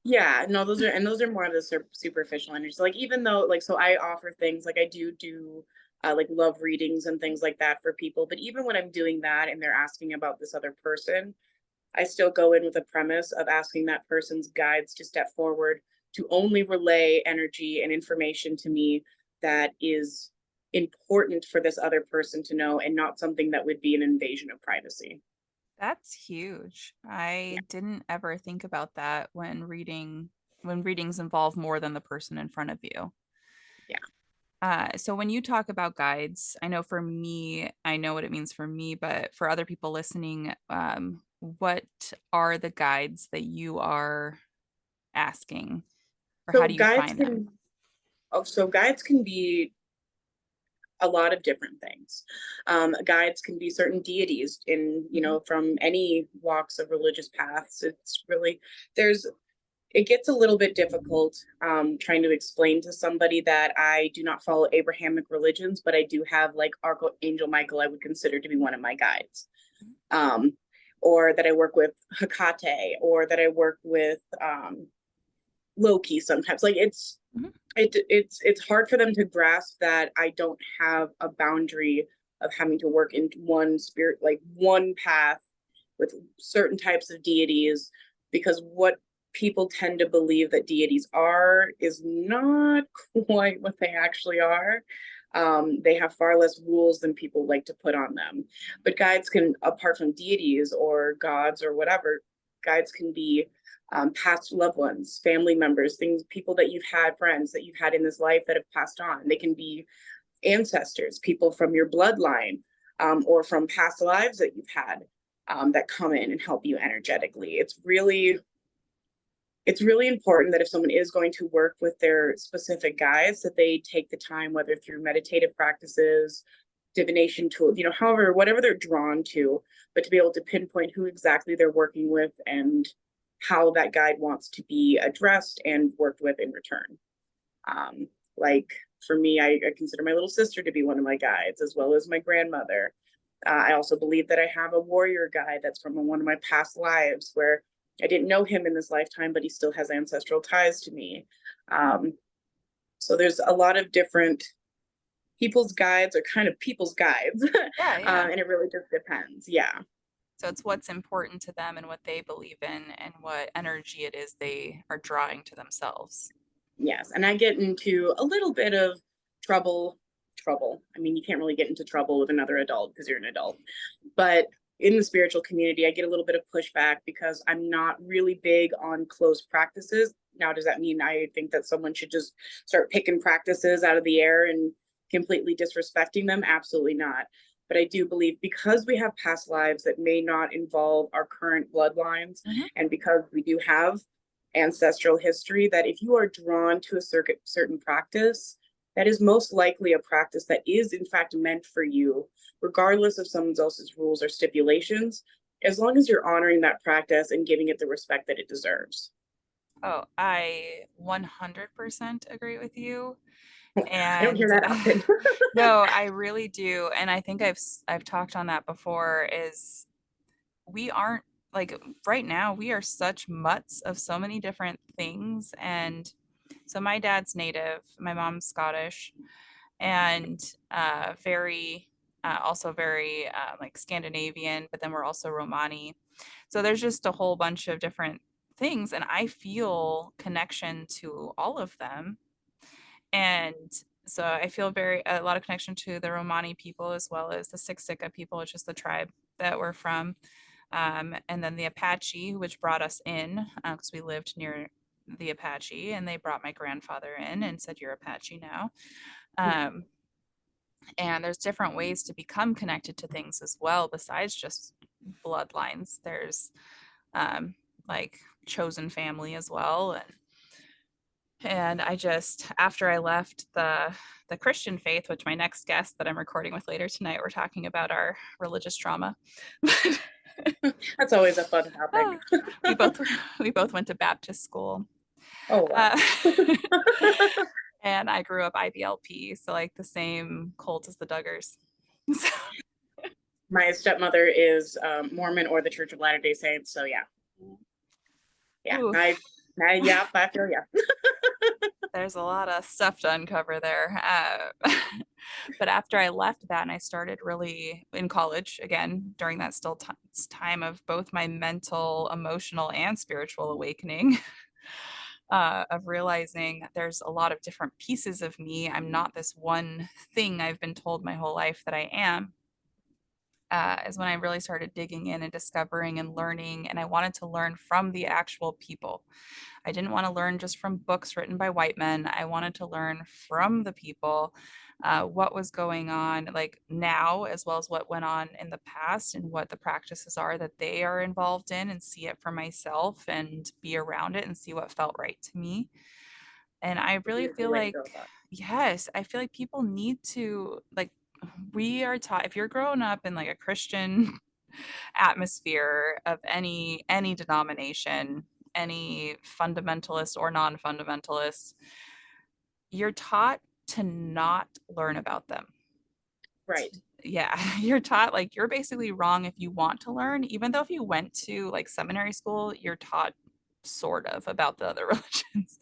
Yeah, no, those are more of the superficial energy. So like even though like so I offer things like I do like love readings and things like that for people, but even when I'm doing that and they're asking about this other person, I still go in with a premise of asking that person's guides to step forward to only relay energy and information to me that is important for this other person to know, and not something that would be an invasion of privacy. That's huge. Yeah, I didn't ever think about that when readings involve more than the person in front of you. yeah. So when you talk about guides, I know for me, I know what it means for me, but for other people listening, what are the guides that you are asking, or how So do you guides find them? can oh, so guides can be a lot of different things. Guides can be certain deities in, Mhm. from any walks of religious paths. It's really, there's, it gets a little bit difficult trying to explain to somebody that I do not follow Abrahamic religions, but I do have like Archangel Michael, I would consider to be one of my guides. Um, or that I work with Hecate, or that I work with Loki sometimes. Like Mhm. it's hard for them to grasp that I don't have a boundary of having to work in one spirit, like one path with certain types of deities, because what people tend to believe that deities are is not quite what they actually are. They have far less rules than people like to put on them. But guides can, apart from deities or gods or whatever, guides can be past loved ones, family members, things, people that you've had, friends that you've had in this life that have passed on. They can be ancestors, people from your bloodline, or from past lives that you've had that come in and help you energetically. It's really important that if someone is going to work with their specific guides, that they take the time, whether through meditative practices, divination tools, however, whatever they're drawn to, but to be able to pinpoint who exactly they're working with and how that guide wants to be addressed and worked with in return. Um, like for me, I consider my little sister to be one of my guides, as well as my grandmother. I also believe that I have a warrior guide that's from one of my past lives where I didn't know him in this lifetime, but he still has ancestral ties to me. Um, so there's a lot of different people's guides are kind of people's guides, Yeah, yeah. and it really just depends. Yeah. So it's what's important to them and what they believe in and what energy it is they are drawing to themselves. Yes, and I get into a little bit of trouble. Trouble. I mean, you can't really get into trouble with another adult because you're an adult. But in the spiritual community, I get a little bit of pushback because I'm not really big on closed practices. Now, does that mean I think that someone should just start picking practices out of the air and completely disrespecting them? Absolutely not. But I do believe because we have past lives that may not involve our current bloodlines, Mhm. and because we do have ancestral history, that if you are drawn to a certain practice, that is most likely a practice that is in fact meant for you, regardless of someone else's rules or stipulations, as long as you're honoring that practice and giving it the respect that it deserves. Oh, I 100% agree with you. I don't hear And that often. no, I really do. And I think I've talked on that before is we aren't like right now we are such mutts of so many different things. And so my dad's native, my mom's Scottish, and very also very like Scandinavian, but then we're also Romani. So there's just a whole bunch of different things, and I feel connection to all of them. And so I feel very a lot of connection to the Romani people as well as the Siksika people, which is the tribe that we're from. And then the Apache, which brought us in because we lived near the Apache, and they brought my grandfather in and said, "You're Apache now." Um, and there's different ways to become connected to things as well, besides just bloodlines. There's um, like chosen family as well, and I just after I left the Christian faith, which my next guest that I'm recording with later tonight, we're talking about our religious trauma. That's always a fun topic. Ah, we both we both went to Baptist school. Oh, wow. Uh, and I grew up IBLP, so like the same cult as the Duggars. So, My stepmother is Mormon or the Church of Latter Day Saints. So yeah, yeah, ooh, yeah, I feel yeah. there's a lot of stuff to uncover there. But after I left that and I started really in college again during that still time of both my mental, emotional, and spiritual awakening, of realizing there's a lot of different pieces of me. I'm not this one thing I've been told my whole life that I am. Is when I really started digging in and discovering and learning. And I wanted to learn from the actual people. I didn't want to learn just from books written by white men. I wanted to learn from the people what was going on, like now, as well as what went on in the past and what the practices are that they are involved in, and see it for myself and be around it and see what felt right to me. And I would be really a good feel way to go like, about yes, I feel like people need to, like, we are taught, if you're growing up in like a Christian atmosphere of any denomination, any fundamentalist or non-fundamentalist, you're taught to not learn about them. it. Right. Yeah, you're taught like you're basically wrong if you want to learn, even though if you went to like seminary school, you're taught sort of about the other religions.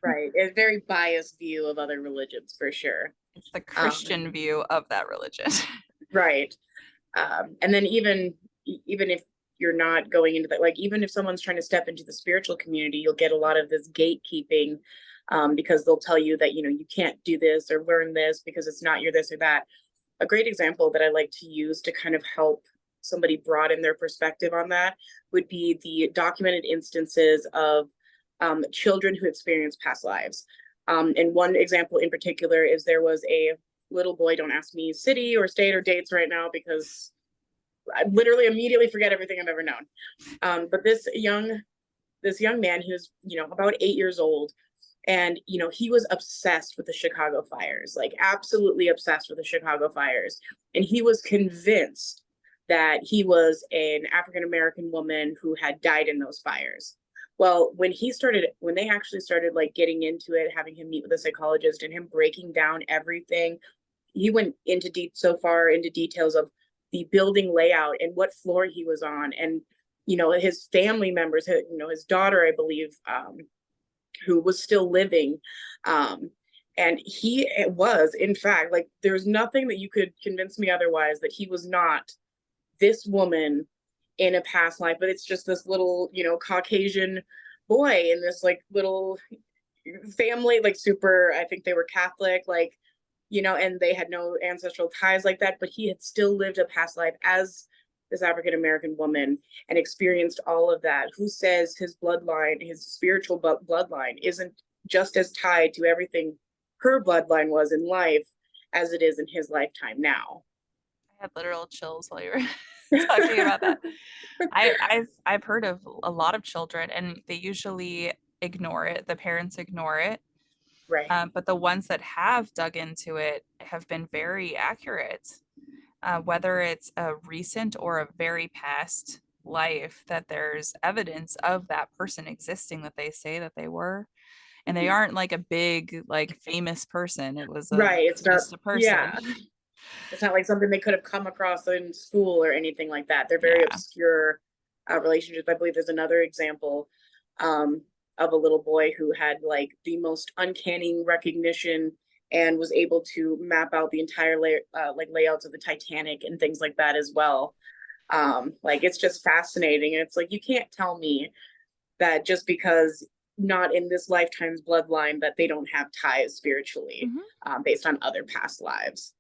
Right. A very biased view of other religions for sure. It's the Um, Christian view of that religion. right. And then even if you're not going into that, like even if someone's trying to step into the spiritual community, you'll get a lot of this gatekeeping, because they'll tell you that you can't do this or learn this because it's not your this or that. A great example that I like to use to kind of help somebody broaden their perspective on that would be the documented instances of children who experience past lives. And one example in particular is there was a little boy, don't ask me city or state or dates right now because I literally immediately forget everything I've ever known. But this young man, he was about 8 years old, and he was obsessed with the Chicago fires, like absolutely obsessed with the Chicago fires, and he was convinced that he was an African American woman who had died in those fires. Well, when they actually started like getting into it, having him meet with a psychologist and him breaking down everything, he went into so far into details of the building layout and what floor he was on, and his family members, his daughter, I believe, who was still living. Um, and he was, in fact, like there's nothing that you could convince me otherwise that he was not this woman in a past life, but it's just this little, Caucasian boy in this like little family, like super, I think they were Catholic, like, and they had no ancestral ties like that, but he had still lived a past life as this African American woman and experienced all of that. Who says his bloodline, his spiritual bloodline, isn't just as tied to everything her bloodline was in life as it is in his lifetime now? I had literal chills while you were talking about that. I've heard of a lot of children, and they usually ignore it. The parents ignore it. Right. But the ones that have dug into it have been very accurate. Whether it's a recent or a very past life, that there's evidence of that person existing that they say that they were. And they Mm-hmm. aren't like a big, like famous person. It was a Right. It's not, just a person. yeah. It's not like something they could have come across in school or anything like that. They're very Yeah. obscure relationships. I believe there's another example, um, of a little boy who had like the most uncanny recognition and was able to map out the entire like layouts of the Titanic and things like that as well. Like it's just fascinating, and it's like you can't tell me that just because not in this lifetime's bloodline that they don't have ties spiritually, Mhm. based on other past lives.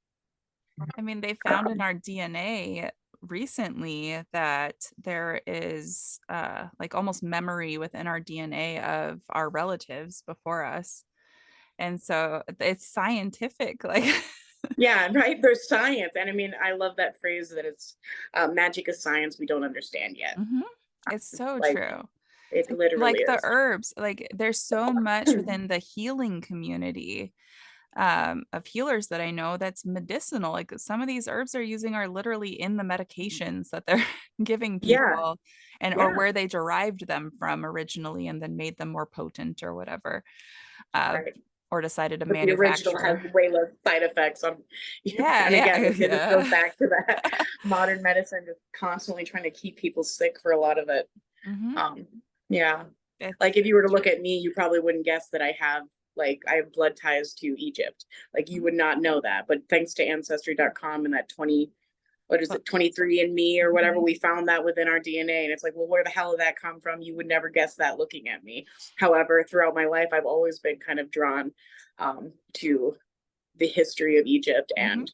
I mean, they found in Um, our DNA recently that there is like almost memory within our DNA of our relatives before us. And so it's scientific. Like, Yeah, right. There's science, and I mean, I love that phrase that it's magic is science we don't understand yet. mhm, it's so Like true. it literally Like the is. herbs, like there's so much within the healing community of healers that I know that's medicinal. Like some of these herbs are using are literally in the medications that they're giving Yeah, people, and or yeah, where they derived them from originally and then made them more potent or whatever, uh, right. or decided to But the original has manufacture. way less side effects. Yeah, And again, yeah, it just goes yeah. back to that modern medicine, just constantly trying to keep people sick for a lot of it. Hmm. Um, yeah, It's like if you were to true. look at me, you probably wouldn't guess that I have blood ties to Egypt. Like you Mhm. would not know that, but thanks to ancestry.com and that 20, what is But it, 23 and me or whatever, mhm. we found that within our DNA. And it's like, well, where the hell did that come from? You would never guess that looking at me. However, throughout my life, I've always been kind of drawn, to the history of Egypt Mhm. and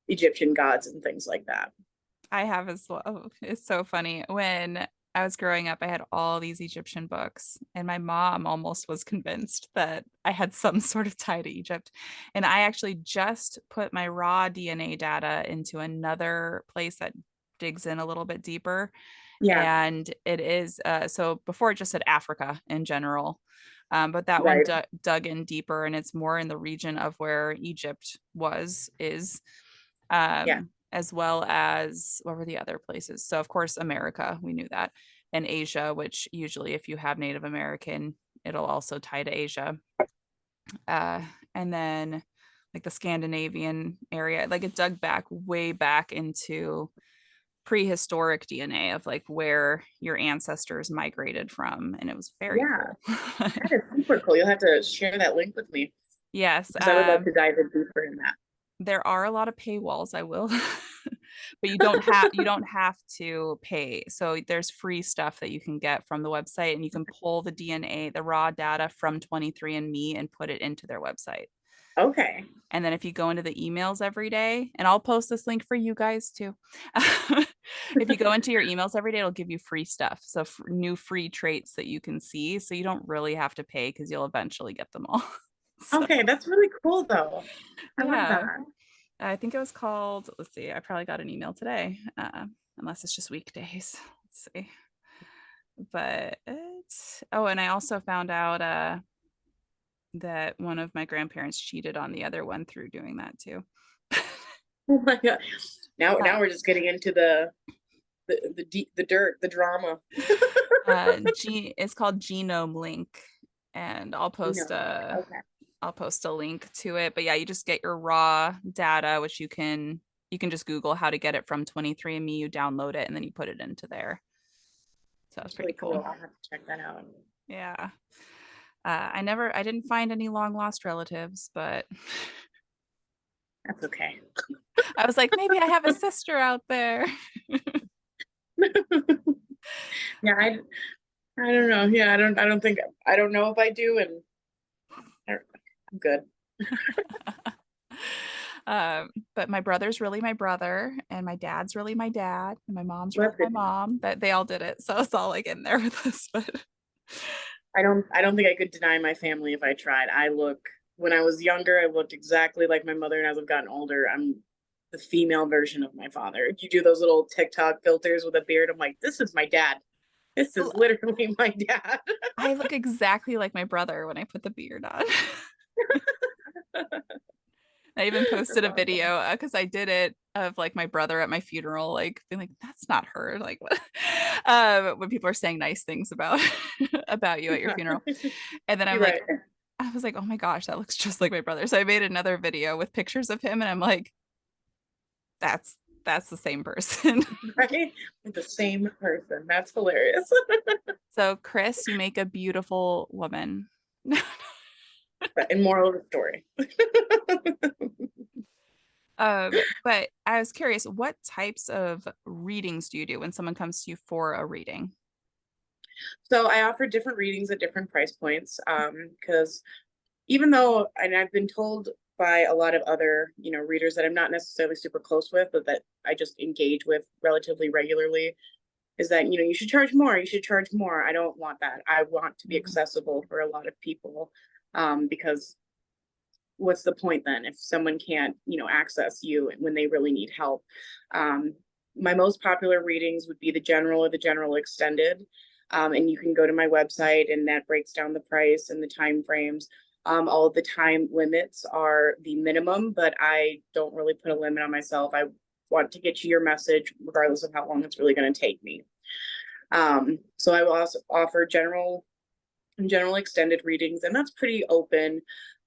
Egyptian gods and things like that. I have as well. It's so funny. When I was growing up, I had all these Egyptian books, and my mom almost was convinced that I had some sort of tie to Egypt. And I actually just put my raw DNA data into another place that digs in a little bit deeper. Yeah, And it is so before it just said Africa in general. But that one right. dug in deeper, and it's more in the region of where Egypt is, Yeah. as well as what were the other places? So, of course, America, we knew that, and Asia, which usually, if you have Native American, it'll also tie to Asia. Uh, and then like the Scandinavian area, like it dug back way back into prehistoric DNA of like where your ancestors migrated from, and it was very Yeah. cool. That is super cool. You'll have to share that link with me Yes, because I would love to dive in deeper in that. there are a lot of paywalls, I will, but you don't have to pay. So there's free stuff that you can get from the website, and you can pull the DNA, the raw data from 23andMe, and put it into their website. Okay. And then if you go into the emails every day, and I'll post this link for you guys too. If you go into your emails every day, it'll give you free stuff. So new free traits that you can see. So you don't really have to pay because you'll eventually get them all. So Okay, that's really cool though. I love yeah, that. I think it was called, let's see, I probably got an email today, unless it's just weekdays. Let's see. But oh, and I also found out that one of my grandparents cheated on the other one through doing that too. Oh my God. Now Uh, we're just getting into the dirt, the drama. it's called Genome Link, and Genome link. Okay. I'll post a link to it. But yeah, you just get your raw data, which you can just Google how to get it from 23andMe. You download it and then you put it into there. So it's That's pretty really cool. cool. I'll have to check that out. Yeah. I didn't find any long lost relatives, but That's okay. I was like, maybe I have a sister out there. Yeah, I don't know. Yeah, I don't think I don't know if I do, and I'm good. But my brother's really my brother, and my dad's really my dad, and my mom's Well, really that's my good to know. mom. That they all did it, so it's all like in there with us. But I don't think I could deny my family if I tried. I look when I was younger, I looked exactly like my mother, and as I've gotten older, I'm the female version of my father. You do those little TikTok filters with a beard. I'm like, this is my dad. This is literally my dad. I look exactly like my brother when I put the beard on. I even posted That's a awesome. video because I did it of like my brother at my funeral, like being like, "That's not her." Like, what? When people are saying nice things about about you at your funeral, and then I'm You're like, right. I was like, "Oh my gosh, that looks just like my brother." So I made another video with pictures of him, and I'm like, "That's that's the same person." Right? With the same person. That's hilarious. So, Chris, you make a beautiful woman. And moral of the story. But I was curious, what types of readings do you do when someone comes to you for a reading? So I offer different readings at different price points. Because even though, and I've been told by a lot of other, readers that I'm not necessarily super close with, but that I just engage with relatively regularly, is that, you should charge more. You should charge more. I don't want that. I want to be Mhm. accessible for a lot of people. Because what's the point then if someone can't, access you when they really need help? Um, my most popular readings would be the general or the general extended. And you can go to my website and that breaks down the price and the time frames. All of the time limits are the minimum, but I don't really put a limit on myself. I want to get you your message regardless of how long it's really going to take me. So I will also offer general extended readings, and that's pretty open.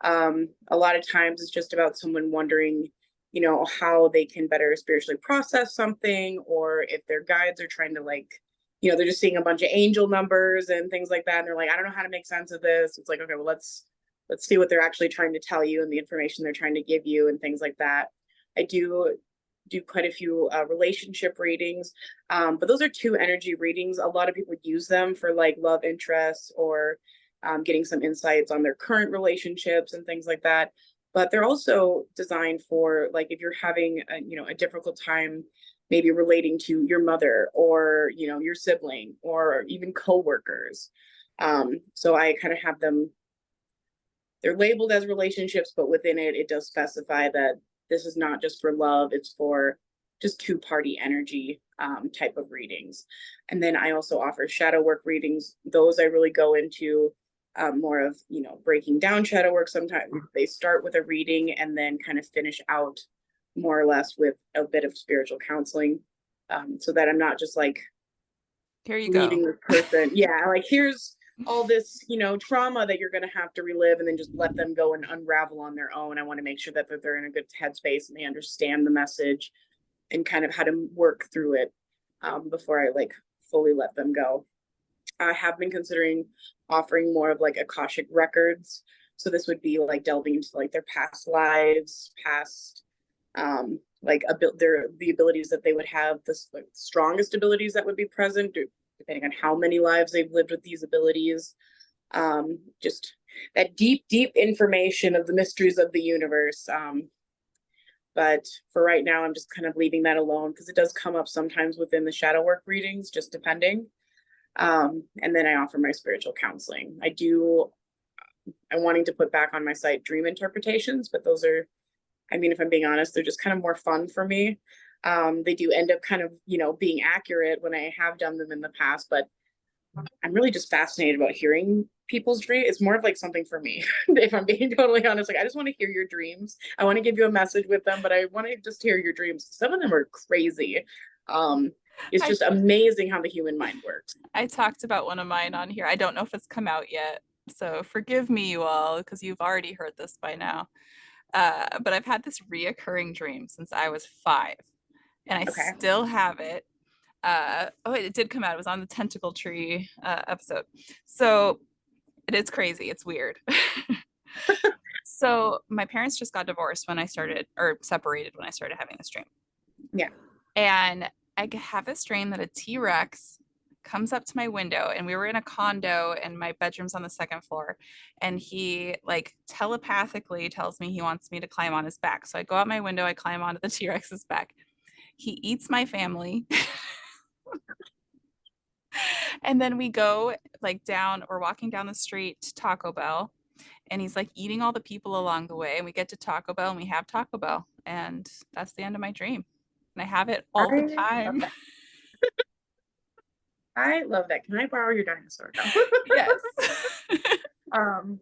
A lot of times it's just about someone wondering, how they can better spiritually process something, or if their guides are trying to like, they're just seeing a bunch of angel numbers and things like that, and they're like, I don't know how to make sense of this. It's like, okay, well, let's see what they're actually trying to tell you and the information they're trying to give you and things like that. I do quite a few relationship readings, but those are two energy readings. A lot of people use them for like love interests or getting some insights on their current relationships and things like that. But they're also designed for like if you're having a difficult time maybe relating to your mother or your sibling or even coworkers. So I kind of have them, they're labeled as relationships, but within it, it does specify that this is not just for love, it's for just two-party energy type of readings. And then I also offer shadow work readings. Those I really go into more of, breaking down shadow work. Sometimes they start with a reading and then kind of finish out more or less with a bit of spiritual counseling, so that I'm not just like Here you go. leaving this person. Yeah, like here's all this, trauma that you're going to have to relive and then just let them go and unravel on their own. I want to make sure that they're in a good headspace and they understand the message and kind of how to work through it, before I like fully let them go. I have been considering offering more of like Akashic records. So this would be like delving into like their past lives, past like their the abilities that they would have, the like, strongest abilities that would be present, depending on how many lives they've lived with these abilities. Just that deep, deep information of the mysteries of the universe. But for right now, I'm just kind of leaving that alone because it does come up sometimes within the shadow work readings, just depending. And then I offer my spiritual counseling. I'm wanting to put back on my site dream interpretations, but those are, I mean, if I'm being honest, they're just kind of more fun for me. They do end up kind of, being accurate when I have done them in the past, but I'm really just fascinated about hearing people's dreams. It's more of like something for me, if I'm being totally honest. Like, I just want to hear your dreams. I want to give you a message with them, but I want to just hear your dreams. Some of them are crazy. Um, it's I just amazing how the human mind works. I talked about one of mine on here. I don't know if it's come out yet, so forgive me, you all, because you've already heard this by now. But I've had this reoccurring dream since I was 5, and I Okay. still have it. Oh, it did come out. It was on the tentacle tree episode. So it is crazy. It's weird. So my parents just got divorced when I started, or separated when I started having this dream. Yeah. And I have this dream that a T-Rex comes up to my window, and we were in a condo and my bedroom's on the second floor, and he like telepathically tells me he wants me to climb on his back. So I go out my window, I climb onto the T-Rex's back. He eats my family. And then we go like down, we're walking down the street to Taco Bell, and he's like eating all the people along the way, and we get to Taco Bell and we have Taco Bell, and that's the end of my dream. And I have it all the I love time. that. I love that. Can I borrow your dinosaur? No. Yes. um,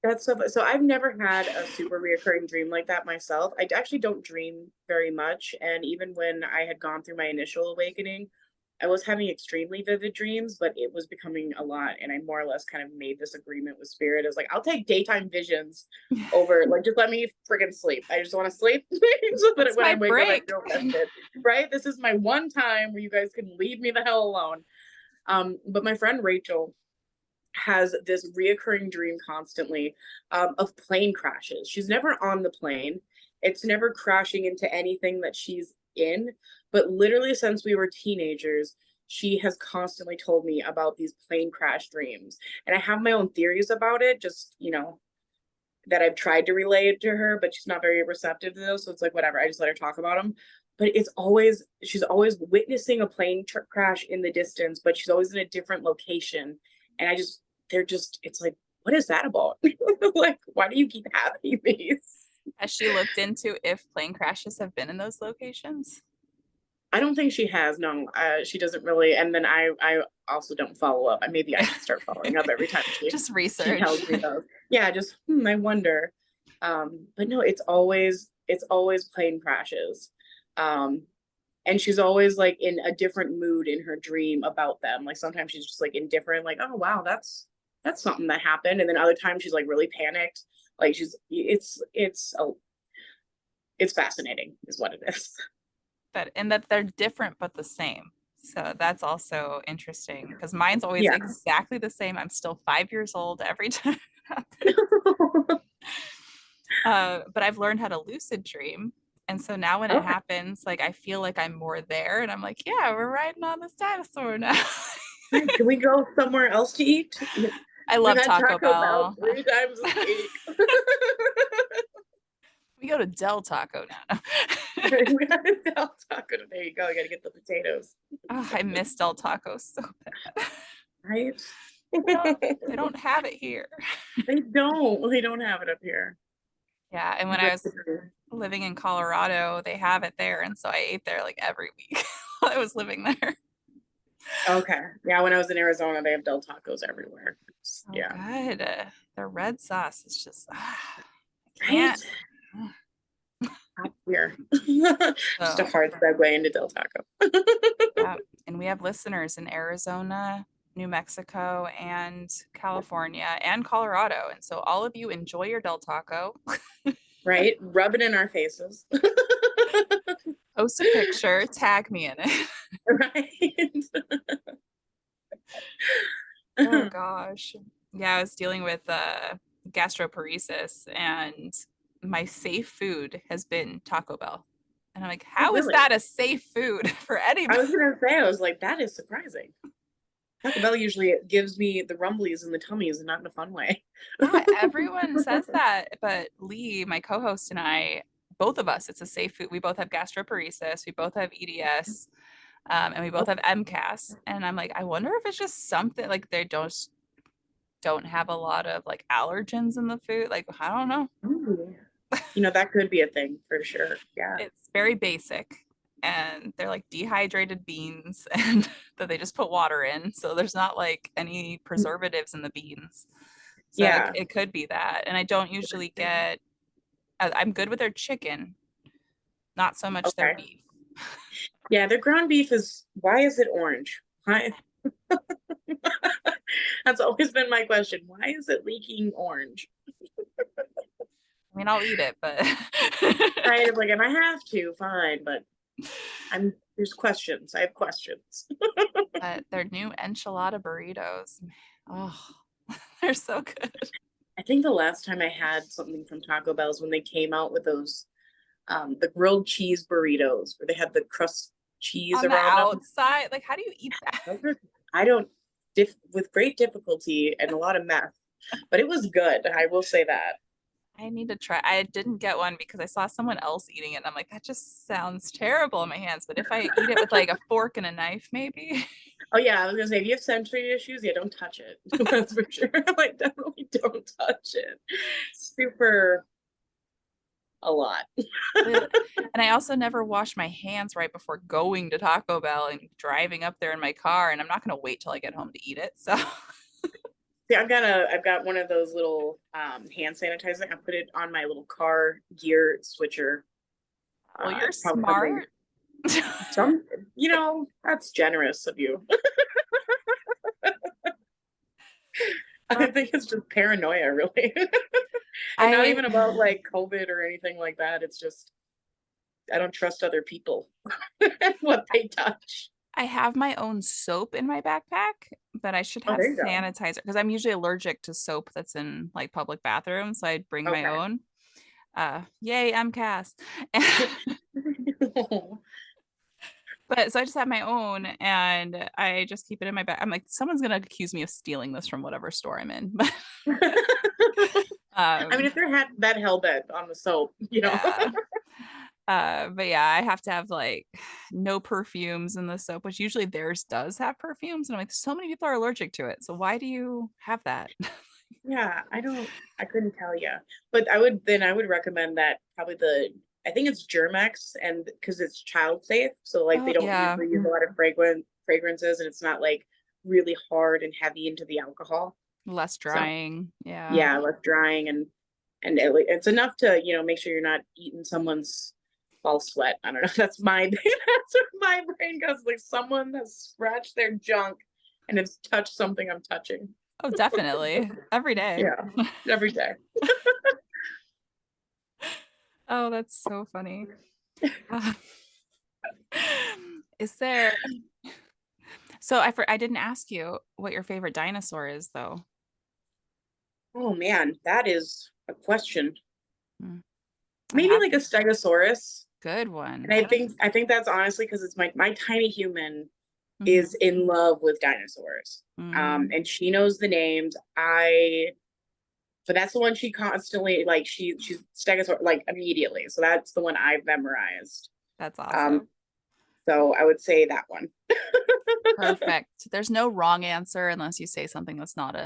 that's so I've never had a super reoccurring dream like that myself. I actually don't dream very much. And even when I had gone through my initial awakening, I was having extremely vivid dreams, but it was becoming a lot. And I more or less kind of made this agreement with spirit. I was like, I'll take daytime visions over, like, just let me friggin' sleep. I just want to sleep so that It's when I my wake up, I break. feel rested. Right? This is my one time where you guys can leave me the hell alone. But my friend Rachel has this reoccurring dream constantly, of plane crashes. She's never on the plane. It's never crashing into anything that she's in. But literally, since we were teenagers, she has constantly told me about these plane crash dreams. And I have my own theories about it, just, that I've tried to relay it to her, but she's not very receptive to those. So it's like, whatever, I just let her talk about them. But she's always witnessing a plane crash in the distance, but she's always in a different location. And it's like, what is that about? Like, why do you keep having these? Has she looked into if plane crashes have been in those locations? I don't think she has. No, she doesn't really. And then I also don't follow up. Maybe I Yeah. should start following up every time Just she tells research. me those. Yeah, just I wonder. But no, it's always plane crashes. Um, and she's always like in a different mood in her dream about them. Like sometimes she's just like indifferent, like, oh wow, that's something that happened. And then other times she's like really panicked. Like it's fascinating, is what it is. That they're different but the same. So that's also interesting because mine's always Yeah. exactly the same. I'm still 5 years old every time it happens. But I've learned how to lucid dream. And so now when it Okay. happens, like I feel like I'm more there and I'm like, yeah, we're riding on this dinosaur now. Right. Can we go somewhere else to eat? I We've love had Taco Taco Bell Bell. 3 times this week. We go to Del Taco now. We had a Del Taco. There you go. You got to get the potatoes. Oh, I miss Del Taco so bad. Right? They don't they don't have it here. They don't. They don't have it up here. Yeah, and when I That's was the truth. living in Colorado, they have it there, and so I ate there like every week while I was living there. Okay. Yeah, when I was in Arizona, they have Del Tacos everywhere. So Yeah. good. The red sauce is just I Right? can't. Ugh. Up here. Just a So hard segue into Del Taco. yeah, and we have listeners in Arizona, New Mexico, and California, and Colorado, and so all of you enjoy your Del Taco. Right? Rub it in our faces. Post a picture, tag me in it. Right? Oh gosh. Yeah, I was dealing with gastroparesis and my safe food has been Taco Bell. And I'm like, Oh, how is really? that a safe food for I anybody? was gonna say, I was like, that is surprising. Taco Bell usually gives me the rumblies in the tummies and not in a fun way. Yeah, everyone says that, but Lee, my co-host, and I, both of us, it's a safe food. We both have gastroparesis, we both have EDS, and we both Oh, have MCAS. And I'm like, I wonder if it's just something like they don't have a lot of like allergens in the food. Like, I don't know. ooh. You know, that could be a thing for sure. Yeah. It's very basic. And they're like dehydrated beans and that they just put water in. So there's not like any preservatives in the beans. So Yeah. it could be that. And I don't usually get, I'm good with their chicken, not so much their Okay. beef. Yeah, their ground beef is, why is it orange? Why? That's always been my question. Why is it leaking orange? I mean, I'll eat it, but Right? It's like, if I have to, fine, but there's questions. I have questions. but their new enchilada burritos, oh, they're so good. I think the last time I had something from Taco Bell's when they came out with those the grilled cheese burritos where they had the crust cheese On the around them. outside, like, how do you eat that? Those were, I don't with great difficulty and a lot of meth, but it was good. I will say that. I need to try. I didn't get one because I saw someone else eating it. And I'm like, that just sounds terrible in my hands. But if I eat it with like a fork and a knife, maybe. Oh yeah, I was gonna say if you have sensory issues, yeah, don't touch it. That's for sure. Like definitely don't touch it. Super a lot. And I also never wash my hands right before going to Taco Bell and driving up there in my car. And I'm not going to wait till I get home to eat it. So, See, I've got one of those little hand sanitizer. I put it on my little car gear switcher. well, you're It's probably something smart. some that's generous of you. I think it's just paranoia, really. And not I even about like COVID or anything like that. It's just I don't trust other people and what they touch. I have my own soap in my backpack, but I should Oh, have there you go. sanitizer because I'm usually allergic to soap that's in like public bathrooms. So I'd bring my Okay. own. Yay, MCAS. But so I just have my own and I just keep it in my bag. I'm like, someone's gonna accuse me of stealing this from whatever store I'm in. But I mean, if they're that hell bent on the soap, yeah. But yeah, I have to have like no perfumes in the soap, which usually theirs does have perfumes. And I'm like, so many people are allergic to it. So why do you have that? yeah, I couldn't tell you. But I would recommend that probably I think it's Germex and because it's child safe. So like they Oh don't yeah, usually use a lot of fragrances and it's not like really hard and heavy into the alcohol. less So drying. Yeah. yeah, less drying and it's enough to, make sure you're not eating someone's false sweat. I don't know. That's my that's where my brain goes. Like someone has scratched their junk and it's touched something I'm touching. Oh, definitely. Every day. Yeah, every day. Oh, that's so funny. Uh, is there so I didn't ask you what your favorite dinosaur is though. Oh man, that is a question. Hmm. I Maybe have like a Stegosaurus. good one. And I What think I think that's honestly because it's my tiny human mhm, is in love with dinosaurs. mm, And she knows the names. But that's the one she constantly like she's Stegosaurus like immediately. So that's the one I've memorized. that's Um, awesome. so I would say that one. Perfect. There's no wrong answer unless you say something that's not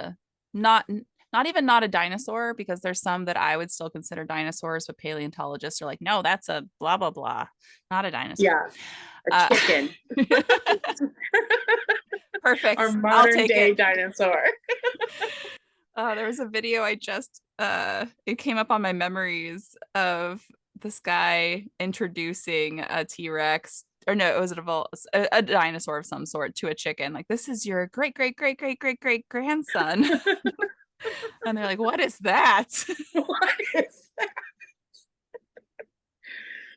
not a dinosaur, because there's some that I would still consider dinosaurs, but paleontologists are like, no, that's a blah blah blah, not a dinosaur. Yeah, a Uh, chicken. Our Perfect. I'll modern take day it. dinosaur. There was a video I just it came up on my memories of this guy introducing a T-Rex, or no, it was a dinosaur of some sort, to a chicken. Like, this is your great great great great great great grandson. And they're like, what is that? What is that?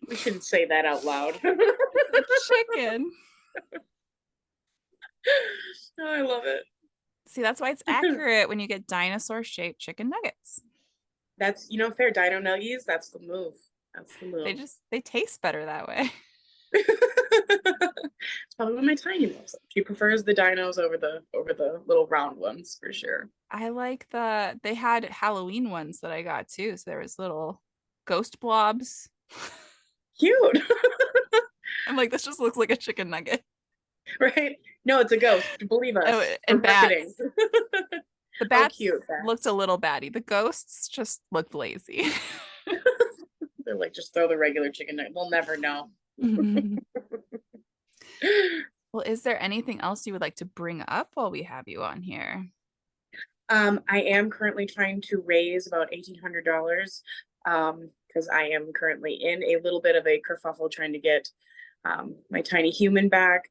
We shouldn't say that out loud. It's a chicken. Oh, I love it. See, that's why it's accurate when you get dinosaur shaped chicken nuggets. That's, fair dino nuggies. That's the move. That's the move. They taste better that way. It's probably what my tiny loves. She prefers the dinos over the little round ones for sure. I like they had Halloween ones that I got too. So there was little ghost blobs. Cute. I'm like, this just looks like a chicken nugget. Right? No, it's a ghost. Believe us. Oh, For and marketing. bats. The Oh, bats cute looked bats. a little batty. The ghosts just looked lazy. They're like, just throw the regular chicken nugget. We'll never know. Well, is there anything else you would like to bring up while we have you on here? I am currently trying to raise about $1,800 because I am currently in a little bit of a kerfuffle trying to get my tiny human back.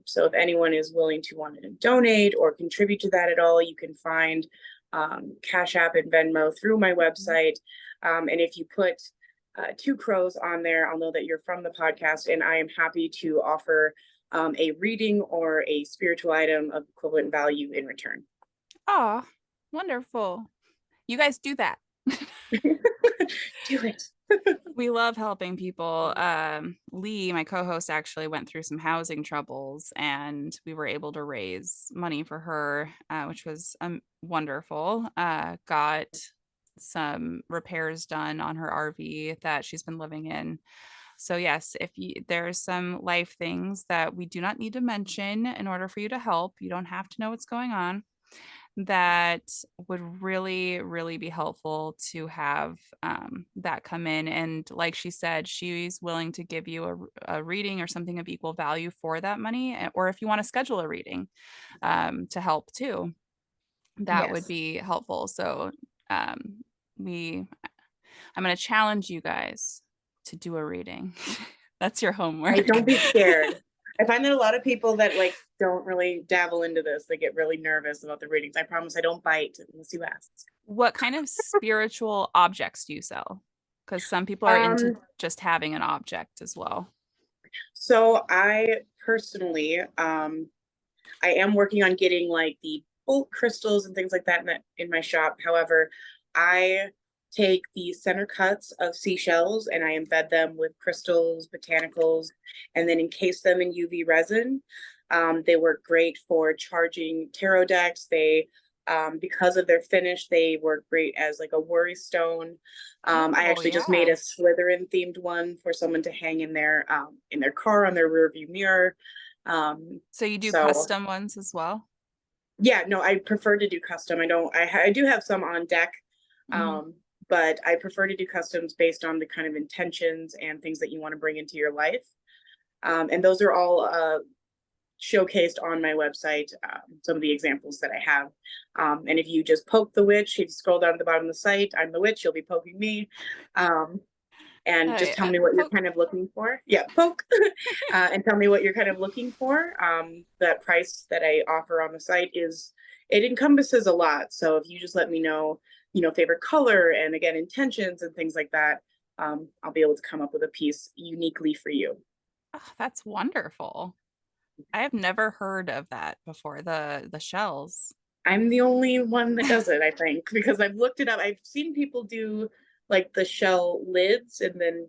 So if anyone is willing to want to donate or contribute to that at all, you can find Cash App and Venmo through my website. And if you put two crows on there, I'll know that you're from the podcast, and I am happy to offer a reading or a spiritual item of equivalent value in return. Oh, wonderful. You guys do that. Do it. We love helping people. Lee, my co-host, actually went through some housing troubles, and we were able to raise money for her, which was wonderful. Got some repairs done on her RV that she's been living in. So yes, if there's some life things that we do not need to mention in order for you to help, you don't have to know what's going on, that would really, really be helpful to have that come in. And like she said, she's willing to give you a reading or something of equal value for that money. Or if you want to schedule a reading to help too, that would Yes. be helpful. So um, I'm going to challenge you guys to do a reading. That's your Right, homework. don't be scared. I find that a lot of people that like don't really dabble into this, they get really nervous about the readings. I promise I don't bite unless you ask. What kind of spiritual objects do you sell? Because some people are into Um, just having an object as well. so I personally, I am working on getting like the bulk crystals and things like that in my shop. However, I take the center cuts of seashells and I embed them with crystals, botanicals, and then encase them in UV resin. They work great for charging tarot decks. Because of their finish, they work great as like a worry stone. I Oh, actually just made yeah. a Slytherin themed one for someone to hang in their car on their rear view mirror. So you do So custom ones as well? yeah, no, I prefer to do custom. I don't. I do have some on deck, Mhm. um, but I prefer to do customs based on the kind of intentions and things that you want to bring into your life. And those are all showcased on my website. Some of the examples that I have. And if you just poke the witch, if you scroll down to the bottom of the site, I'm the witch. You'll be poking me. And just tell me what you're Poke. kind of looking for. Yeah, poke. And tell me what you're kind of looking for. That price that I offer on the site it encompasses a lot. So if you just let me know, favorite color and again, intentions and things like that, I'll be able to come up with a piece uniquely for you. Oh, that's wonderful. I have never heard of that before, the shells. I'm the only one that does it, I think, because I've looked it up. I've seen people do like the shell lids and then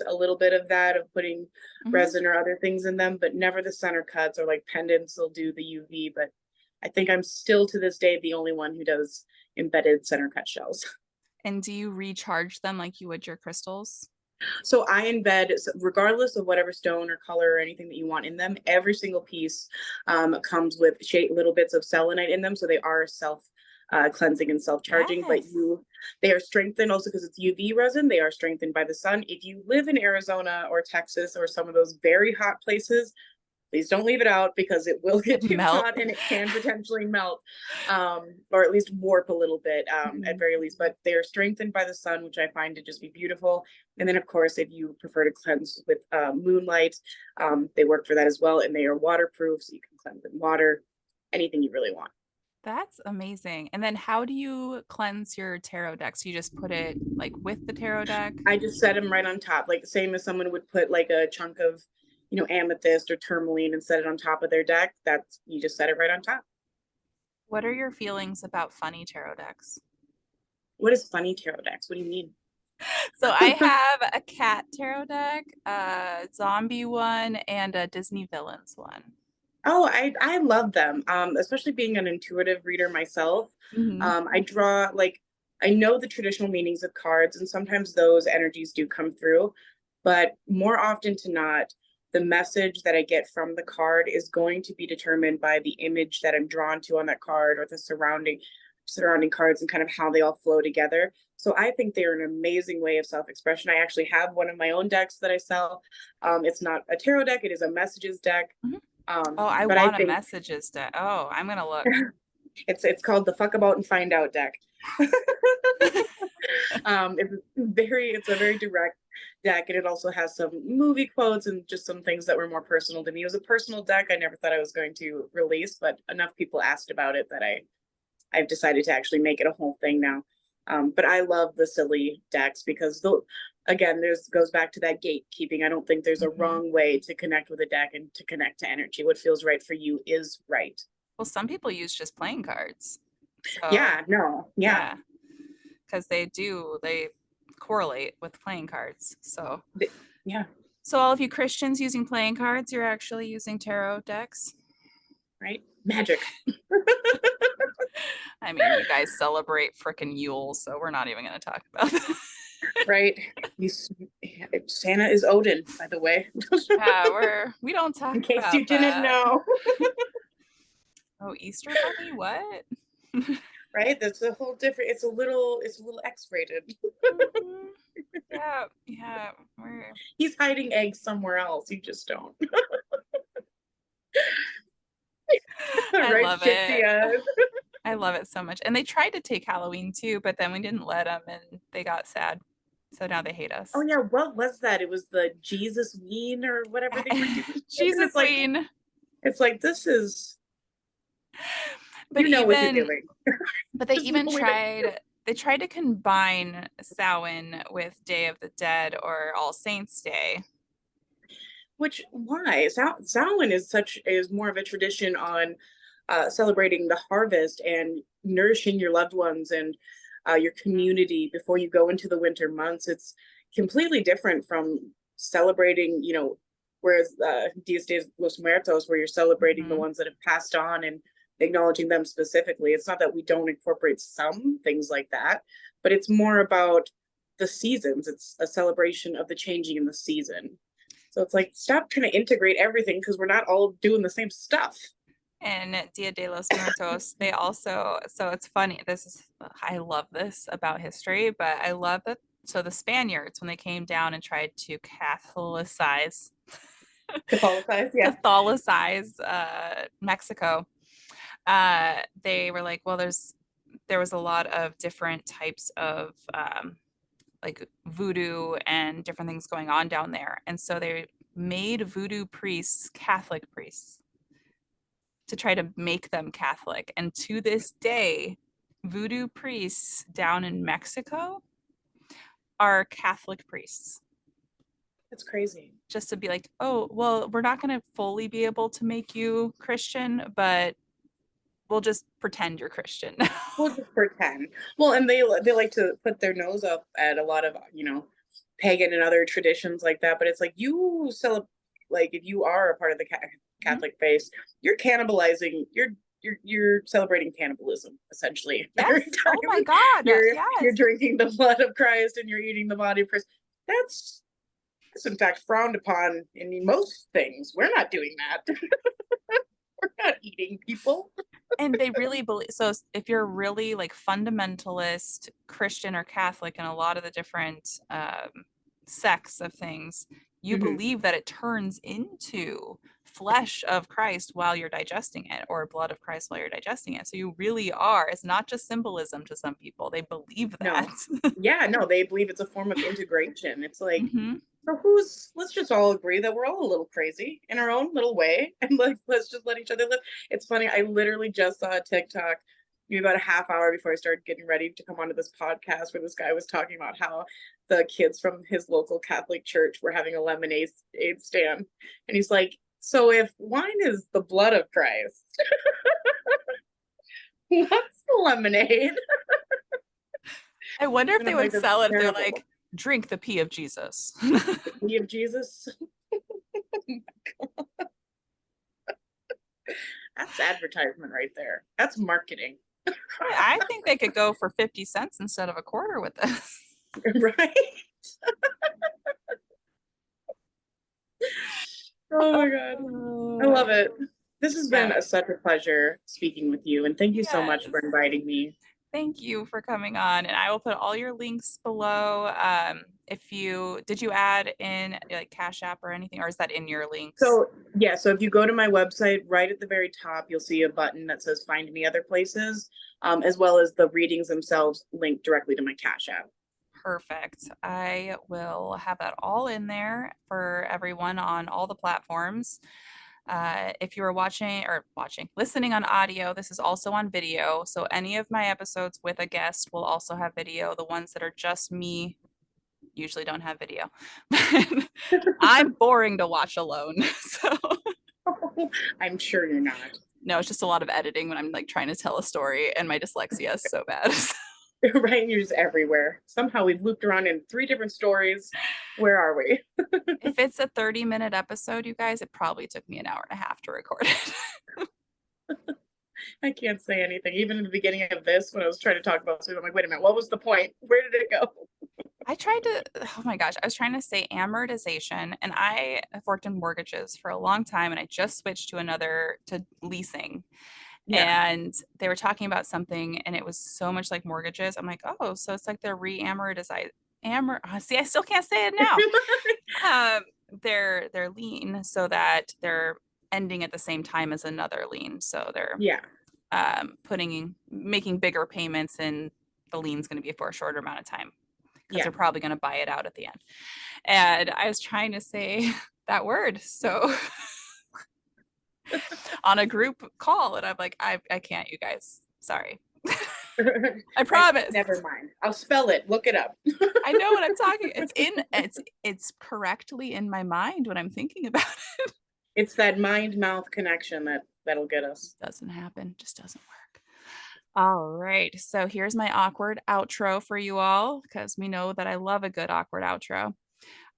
a little bit of that of putting Mhm. resin or other things in them, but never the center cuts or like pendants. They'll do the UV, but I think I'm still to this day the only one who does embedded center cut shells. And do you recharge them like you would your crystals? So I embed, regardless of whatever stone or color or anything that you want in them, every single piece comes with little bits of selenite in them. So they are self cleansing and self-charging, but Yes. they are strengthened also because it's UV resin. They are strengthened by the sun. If you live in Arizona or Texas or some of those very hot places, please don't leave it out because it will It get too melt. hot and it can potentially melt, or at least warp a little bit, at Mhm. very least. But they are strengthened by the sun, which I find to just be beautiful. And then, of course, if you prefer to cleanse with moonlight, they work for that as well. And they are waterproof, so you can cleanse with water, anything you really want. That's amazing. And then how do you cleanse your tarot decks? You just put it like with the tarot deck? I just set them right on top, like the same as someone would put like a chunk of, amethyst or tourmaline and set it on top of their deck. That's you just set it right on top. What are your feelings about funny tarot decks? What is funny tarot decks? What do you mean? So I have a cat tarot deck, a zombie one, and a Disney villains one. Oh, I love them. Especially being an intuitive reader myself. Hmm. I draw like I know the traditional meanings of cards, and sometimes those energies do come through, but more often to not, the message that I get from the card is going to be determined by the image that I'm drawn to on that card or the surrounding cards and kind of how they all flow together. So I think they're an amazing way of self-expression. I actually have one of my own decks that I sell. It's not a tarot deck, it is a messages deck. Hmm. Oh, I But I want a think messages deck. Oh, I'm gonna look. it's called the fuck about and find out deck. Yes. It's a very direct deck, and it also has some movie quotes and just some things that were more personal to me. It was a personal deck I never thought I was going to release, but enough people asked about it that I've decided to actually make it a whole thing now. But I love the silly decks because again, there's goes back to that gatekeeping. I don't think there's a Hmm. wrong way to connect with a deck and to connect to energy. What feels right for you is right. Well, some people use just playing cards. So, Yeah, no, yeah. yeah, because they correlate with playing cards. So, Yeah, so all of you Christians using playing cards, you're actually using tarot decks. right. Magic, I mean, you guys celebrate frickin' Yule, so we're not even going to talk about that. right? You, Santa is Odin, by the way, Yeah, we don't in talk case you about didn't that. know. Oh, Easter Bunny? What? Right? That's a whole different. It's a little X-rated. Mhm. Yeah, yeah. He's hiding eggs somewhere else. You just don't. I Right? love Shifty it. eyes. I love it so much. And they tried to take Halloween too, but then we didn't let them and they got sad. So now they hate Oh us. yeah, what was that? It was the Jesus Ween or whatever they were doing. And Jesus Ween. it's like this is But what you're even doing. but they There's even no way that tried to combine Samhain with Day of the Dead or All Saints Day. which why? Samhain is more of a tradition on celebrating the harvest and nourishing your loved ones and your community before you go into the winter months. It's completely different from celebrating, whereas Dias de los Muertos, where you're celebrating the Mhm. ones that have passed on and acknowledging them specifically. It's not that we don't incorporate some things like that, but it's more about the seasons. It's a celebration of the changing in the season. So it's like, stop trying to integrate everything because we're not all doing the same stuff. And Dia de los Muertos, they also, so it's funny. I love this about history, but I love that. So the Spaniards, when they came down and tried to Catholicized, yeah. Catholicize Mexico, they were like, well, there was a lot of different types of like voodoo and different things going on down there. And so they made voodoo priests Catholic priests to try to make them Catholic. And to this day, voodoo priests down in Mexico are Catholic priests. It's crazy. Just to be like, oh, well, we're not going to fully be able to make you Christian, but we'll just pretend you're Christian. We'll just pretend. Well, and they like to put their nose up at a lot of pagan and other traditions like that. But it's like you celebrate, like if you are a part of the Mhm. Catholic faith, you're cannibalizing. You're celebrating cannibalism essentially every Yes. Oh my time God. you're Yes. drinking the blood of Christ and you're eating the body of Christ. That's in fact frowned upon in most things. We're not doing that. We're not eating people. And they really believe, so if you're really like fundamentalist Christian or Catholic and a lot of the different sects of things, you Hmm. believe that it turns into flesh of Christ while you're digesting it, or blood of Christ while you're digesting it. So you really are, it's not just symbolism to some people, they believe that. No. Yeah, no, they believe it's a form of integration. It's like, Hmm. so let's just all agree that we're all a little crazy in our own little way and like, let's just let each other live. It's funny. I literally just saw a TikTok maybe about a half hour before I started getting ready to come onto this podcast where this guy was talking about how the kids from his local Catholic church were having a lemonade stand. And he's like, so if wine is the blood of Christ, what's the lemonade? I wonder if And they I'm would like, that's sell it if they're like, terrible. drink the pee of Jesus. The pee of Jesus. That's advertisement right there. That's marketing. I think they could go for 50 cents instead of a quarter with this. Right? Oh my God. I Oh, love it. This has been yeah. such a pleasure speaking with you. And thank you so much for Yes. inviting me. Thank you for coming on. And I will put all your links below. If you did you add in like Cash App or anything, or is that in your links? So, yeah, so if you go to my website, right at the very top, you'll see a button that says Find Me Other Places, as well as the readings themselves linked directly to my Cash App. Perfect. I will have that all in there for everyone on all the platforms. If you are listening on audio, this is also on video. So any of my episodes with a guest will also have video. The ones that are just me usually don't have video. But I'm boring to watch alone. So I'm sure you're not. no, it's just a lot of editing when I'm like trying to tell a story and my dyslexia is so bad. Right? You're just everywhere. Somehow we've looped around in three different stories. Where are we? If it's a 30-minute episode, you guys, it probably took me an hour and a half to record it. I can't say anything. Even in the beginning of this, when I was trying to talk about food, I'm like, wait a minute, what was the point? Where did it go? I tried to, oh my gosh, I was trying to say amortization, and I have worked in mortgages for a long time, and I just switched to leasing. Yeah. And they were talking about something, and it was so much like mortgages. I'm like, oh, so it's like they're re-amortizing. See, I still can't say it now. Um, they're lien so that they're ending at the same time as another lien. So they're Yeah. making bigger payments, and the lien's going to be for a shorter amount of time because Yeah. they're probably going to buy it out at the end. And I was trying to say that word. So on a group call, and I'm like, I can't, you guys. Sorry. I I promise. never mind. I'll spell it. Look it up. I know what I'm talking. It's correctly in my mind when I'm thinking about it. It's that mind mouth connection that'll get us. Doesn't happen. Just doesn't work. All right. So here's my awkward outro for you all because we know that I love a good awkward outro.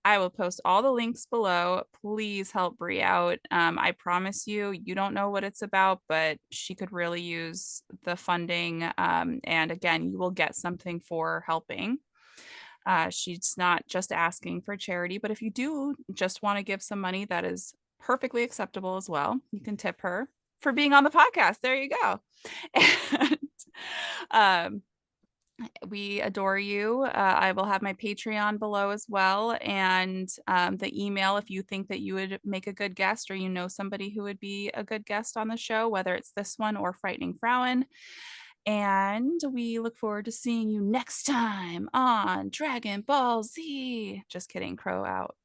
I will post all the links below. Please help Brie out. I promise you, you don't know what it's about, but she could really use the funding. And again, you will get something for helping. She's not just asking for charity, but if you do just want to give some money, that is perfectly acceptable as well. You can tip her for being on the podcast. There you go. And, we adore you. I will have my Patreon below as well, and the email if you think that you would make a good guest or you know somebody who would be a good guest on the show, whether it's this one or Frightening Frowen. And we look forward to seeing you next time on Dragon Ball Z. Just kidding, Crow out.